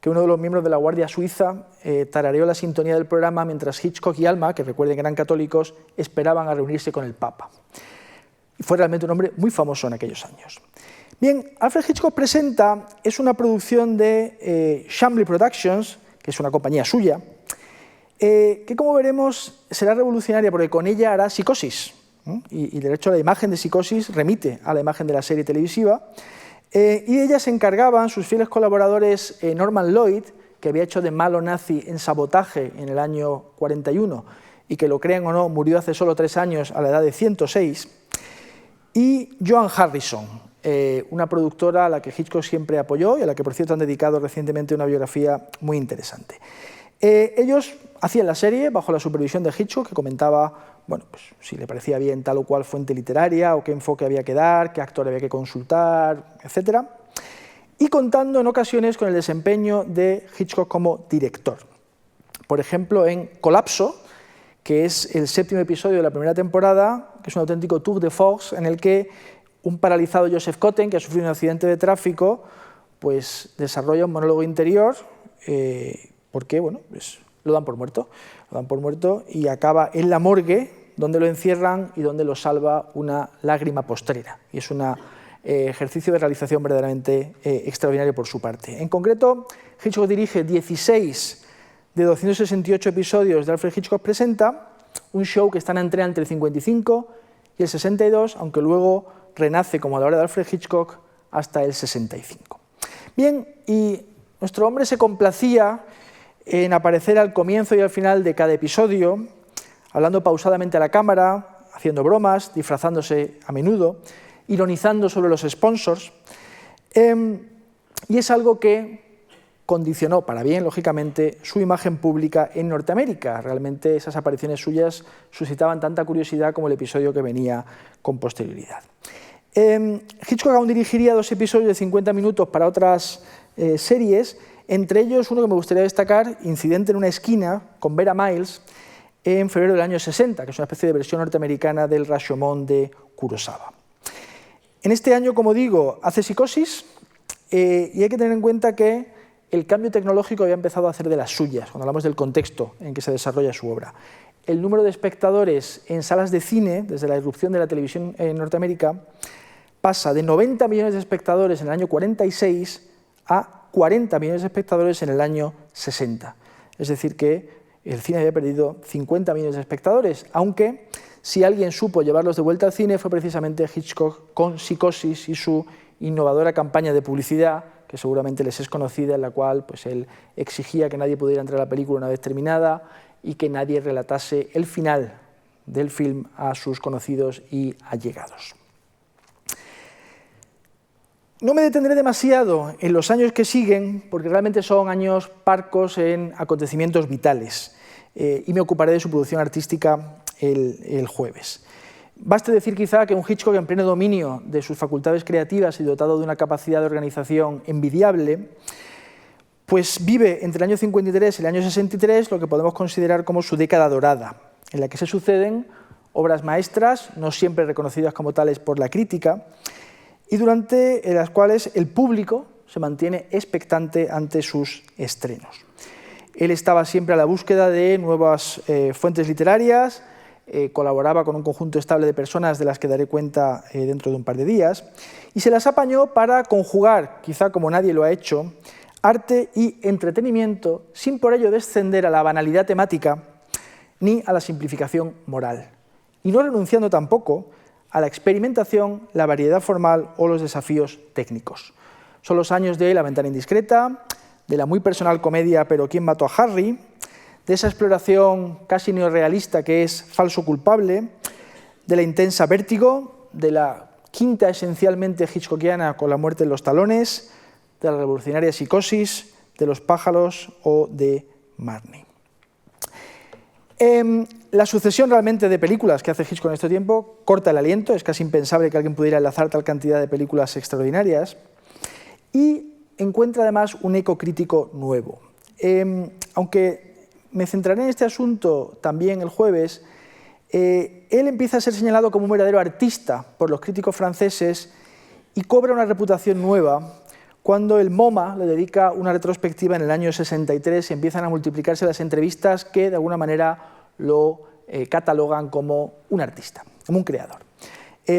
que uno de los miembros de la Guardia Suiza tarareó la sintonía del programa mientras Hitchcock y Alma, que recuerden que eran católicos, esperaban a reunirse con el Papa. y fue realmente un hombre muy famoso en aquellos años. Bien, Alfred Hitchcock Presenta es una producción de Chambly Productions, que es una compañía suya, que como veremos será revolucionaria porque con ella hará Psicosis, y de hecho la imagen de Psicosis remite a la imagen de la serie televisiva, y ella se encargaban, sus fieles colaboradores, Norman Lloyd, que había hecho de malo nazi en Sabotaje en el año 41, y que lo crean o no, murió hace solo 3 años a la edad de 106, y Joan Harrison, una productora a la que Hitchcock siempre apoyó y a la que, por cierto, han dedicado recientemente una biografía muy interesante. Ellos hacían la serie bajo la supervisión de Hitchcock, que comentaba bueno, pues, si le parecía bien tal o cual fuente literaria o qué enfoque había que dar, qué actor había que consultar, etc. Y contando en ocasiones con el desempeño de Hitchcock como director. Por ejemplo, en Colapso, que es el 7º episodio de la primera temporada, que es un auténtico tour de force en el que un paralizado Joseph Cotten, que ha sufrido un accidente de tráfico, pues desarrolla un monólogo interior, porque bueno, pues lo dan por muerto y acaba en la morgue, donde lo encierran y donde lo salva una lágrima postrera. Y es un ejercicio de realización verdaderamente extraordinario por su parte. En concreto, Hitchcock dirige 16 de 268 episodios de Alfred Hitchcock Presenta, un show que está en entrega entre el 55 y el 62, aunque luego renace como a la hora de Alfred Hitchcock hasta el 65. Bien, y nuestro hombre se complacía en aparecer al comienzo y al final de cada episodio, hablando pausadamente a la cámara, haciendo bromas, disfrazándose a menudo, ironizando sobre los sponsors, y es algo que condicionó para bien, lógicamente, su imagen pública en Norteamérica. Realmente esas apariciones suyas suscitaban tanta curiosidad como el episodio que venía con posterioridad. Hitchcock aún dirigiría 2 episodios de 50 minutos para otras series, entre ellos uno que me gustaría destacar, Incidente en una esquina, con Vera Miles, en febrero del año 60, que es una especie de versión norteamericana del Rashomon de Kurosawa. En este año, como digo, hace Psicosis, y hay que tener en cuenta que el cambio tecnológico había empezado a hacer de las suyas, cuando hablamos del contexto en que se desarrolla su obra. El número de espectadores en salas de cine, desde la irrupción de la televisión en Norteamérica, pasa de 90 millones de espectadores en el año 46 a 40 millones de espectadores en el año 60. Es decir, que el cine había perdido 50 millones de espectadores, aunque si alguien supo llevarlos de vuelta al cine fue precisamente Hitchcock con Psicosis y su innovadora campaña de publicidad, que seguramente les es conocida, en la cual pues, él exigía que nadie pudiera entrar a la película una vez terminada y que nadie relatase el final del film a sus conocidos y allegados. No me detendré demasiado en los años que siguen, porque realmente son años parcos en acontecimientos vitales, y me ocuparé de su producción artística el jueves. Baste decir quizá que un Hitchcock en pleno dominio de sus facultades creativas y dotado de una capacidad de organización envidiable, pues vive entre el año 53 y el año 63 lo que podemos considerar como su década dorada, en la que se suceden obras maestras, no siempre reconocidas como tales por la crítica, y durante las cuales el público se mantiene expectante ante sus estrenos. Él estaba siempre a la búsqueda de nuevas fuentes literarias, colaboraba con un conjunto estable de personas de las que daré cuenta dentro de un par de días, y se las apañó para conjugar, quizá como nadie lo ha hecho, arte y entretenimiento, sin por ello descender a la banalidad temática ni a la simplificación moral, y no renunciando tampoco a la experimentación, la variedad formal o los desafíos técnicos. Son los años de La ventana indiscreta, de la muy personal comedia Pero ¿quién mató a Harry?, de esa exploración casi neorrealista que es Falso culpable, de la intensa Vértigo, de la quinta esencialmente hitchcockiana Con la muerte en los talones, de la revolucionaria Psicosis, de Los pájaros o de Marnie. La sucesión realmente de películas que hace Hitchcock en este tiempo corta el aliento, es casi impensable que alguien pudiera enlazar tal cantidad de películas extraordinarias, y encuentra además un eco crítico nuevo. Aunque me centraré en este asunto también el jueves, él empieza a ser señalado como un verdadero artista por los críticos franceses y cobra una reputación nueva cuando el MoMA le dedica una retrospectiva en el año 63 y empiezan a multiplicarse las entrevistas que de alguna manera lo catalogan como un artista, como un creador.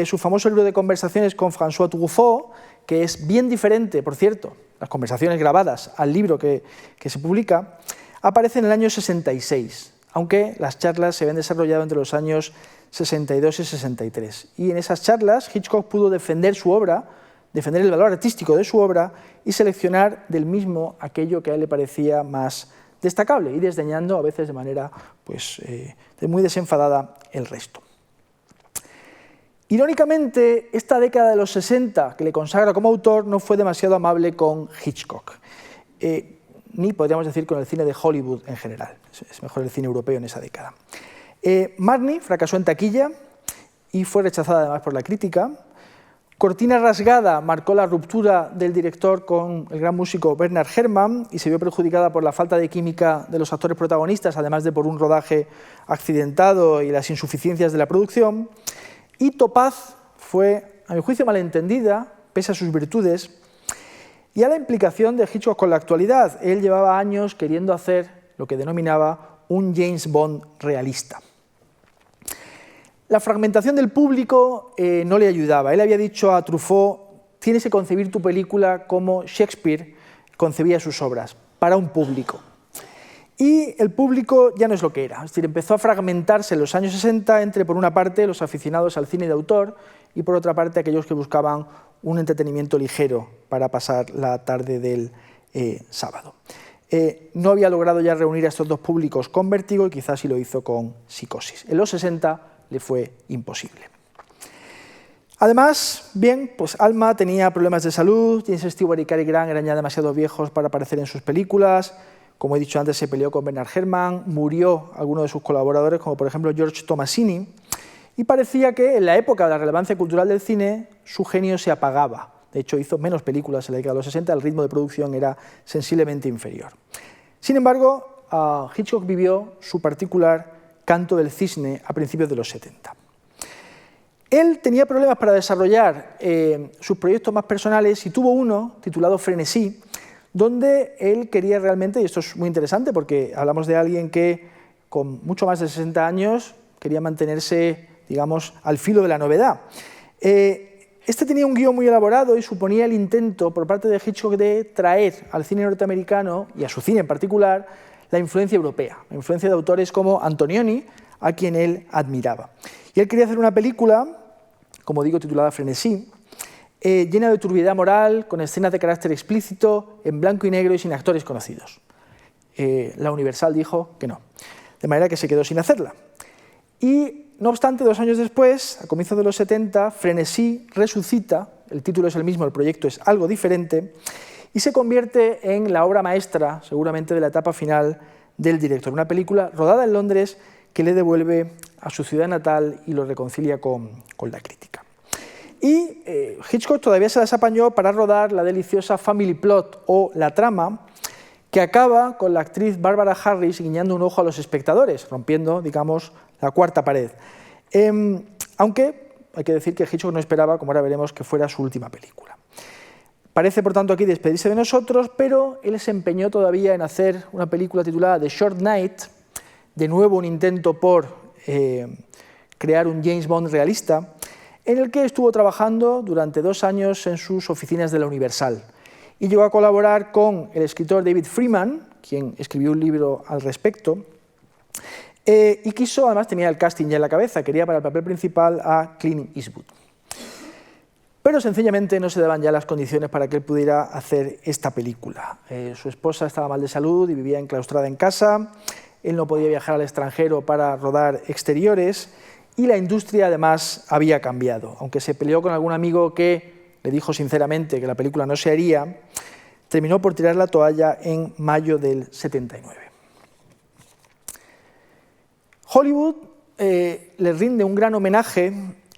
su famoso libro de conversaciones con François Truffaut, que es bien diferente, por cierto, las conversaciones grabadas al libro que se publica, aparece en el año 66, aunque las charlas se habían desarrollado entre los años 62 y 63. Y en esas charlas Hitchcock pudo defender su obra, defender el valor artístico de su obra y seleccionar del mismo aquello que a él le parecía más destacable y desdeñando a veces de manera muy desenfadada el resto. Irónicamente, esta década de los 60 que le consagra como autor no fue demasiado amable con Hitchcock, ni podríamos decir con el cine de Hollywood en general, es mejor el cine europeo en esa década. Marnie fracasó en taquilla y fue rechazada además por la crítica. Cortina rasgada marcó la ruptura del director con el gran músico Bernard Herrmann y se vio perjudicada por la falta de química de los actores protagonistas, además de por un rodaje accidentado y las insuficiencias de la producción. Y Topaz fue, a mi juicio, malentendida, pese a sus virtudes, y a la implicación de Hitchcock con la actualidad. Él llevaba años queriendo hacer lo que denominaba un James Bond realista. La fragmentación del público no le ayudaba. Él había dicho a Truffaut: tienes que concebir tu película como Shakespeare concebía sus obras, para un público. Y el público ya no es lo que era, es decir, empezó a fragmentarse en los años 60 entre, por una parte, los aficionados al cine de autor y, por otra parte, aquellos que buscaban un entretenimiento ligero para pasar la tarde del sábado. No había logrado ya reunir a estos dos públicos con Vértigo y quizás sí lo hizo con Psicosis. En los 60 le fue imposible. Además, Alma tenía problemas de salud, James Stewart y Cary Grant eran ya demasiado viejos para aparecer en sus películas. Como he dicho antes, se peleó con Bernard Herrmann, murió alguno de sus colaboradores, como por ejemplo George Tomasini, y parecía que en la época de la relevancia cultural del cine su genio se apagaba. De hecho, hizo menos películas en la década de los 60, el ritmo de producción era sensiblemente inferior. Sin embargo, Hitchcock vivió su particular canto del cisne a principios de los 70. Él tenía problemas para desarrollar sus proyectos más personales y tuvo uno titulado Frenesí, donde él quería realmente, y esto es muy interesante porque hablamos de alguien que con mucho más de 60 años quería mantenerse, digamos, al filo de la novedad. Este tenía un guión muy elaborado y suponía el intento por parte de Hitchcock de traer al cine norteamericano, y a su cine en particular, la influencia europea, la influencia de autores como Antonioni, a quien él admiraba. Y él quería hacer una película, como digo, titulada Frenesí, llena de turbiedad moral, con escenas de carácter explícito, en blanco y negro y sin actores conocidos. La Universal dijo que no, de manera que se quedó sin hacerla. Y, no obstante, 2 años después, a comienzos de los 70, Frenesí resucita, el título es el mismo, el proyecto es algo diferente, y se convierte en la obra maestra, seguramente, de la etapa final del director. Una película rodada en Londres que le devuelve a su ciudad natal y lo reconcilia con la crítica. Y Hitchcock todavía se las apañó para rodar la deliciosa Family Plot, o La Trama, que acaba con la actriz Barbara Harris guiñando un ojo a los espectadores, rompiendo, digamos, la cuarta pared. Aunque hay que decir que Hitchcock no esperaba, como ahora veremos, que fuera su última película. Parece, por tanto, aquí despedirse de nosotros, pero él se empeñó todavía en hacer una película titulada The Short Night, de nuevo un intento por crear un James Bond realista, en el que estuvo trabajando durante 2 años en sus oficinas de la Universal. Y llegó a colaborar con el escritor David Freeman, quien escribió un libro al respecto, y quiso, además tenía el casting ya en la cabeza, quería para el papel principal a Clint Eastwood. Pero sencillamente no se daban ya las condiciones para que él pudiera hacer esta película. Su esposa estaba mal de salud y vivía enclaustrada en casa, él no podía viajar al extranjero para rodar exteriores, y la industria además había cambiado. Aunque se peleó con algún amigo que le dijo sinceramente que la película no se haría, terminó por tirar la toalla en mayo del 79. Hollywood le rinde un gran homenaje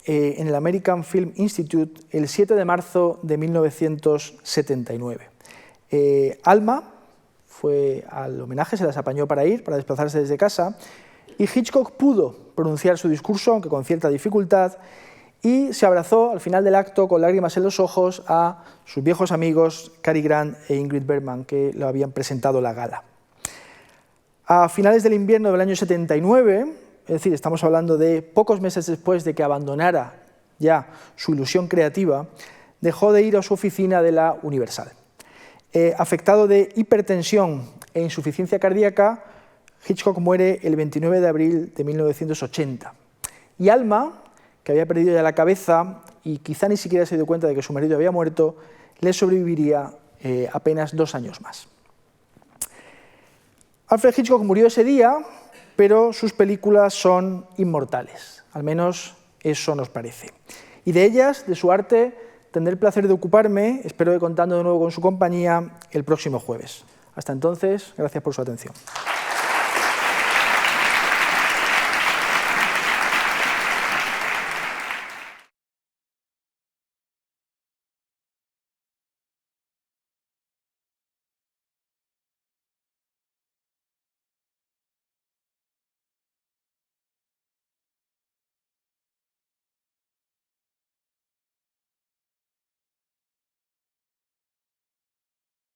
en el American Film Institute el 7 de marzo de 1979. Alma fue al homenaje, se las apañó para ir, para desplazarse desde casa, y Hitchcock pudo pronunciar su discurso, aunque con cierta dificultad, y se abrazó al final del acto con lágrimas en los ojos a sus viejos amigos Cary Grant e Ingrid Bergman, que lo habían presentado la gala. A finales del invierno del año 79, es decir, estamos hablando de pocos meses después de que abandonara ya su ilusión creativa, dejó de ir a su oficina de la Universal. Afectado de hipertensión e insuficiencia cardíaca, Hitchcock muere el 29 de abril de 1980. Y Alma, que había perdido ya la cabeza y quizá ni siquiera se dio cuenta de que su marido había muerto, le sobreviviría apenas 2 años más. Alfred Hitchcock murió ese día, pero sus películas son inmortales, al menos eso nos parece. Y de ellas, de su arte, tendré el placer de ocuparme, espero que contando de nuevo con su compañía, el próximo jueves. Hasta entonces, gracias por su atención.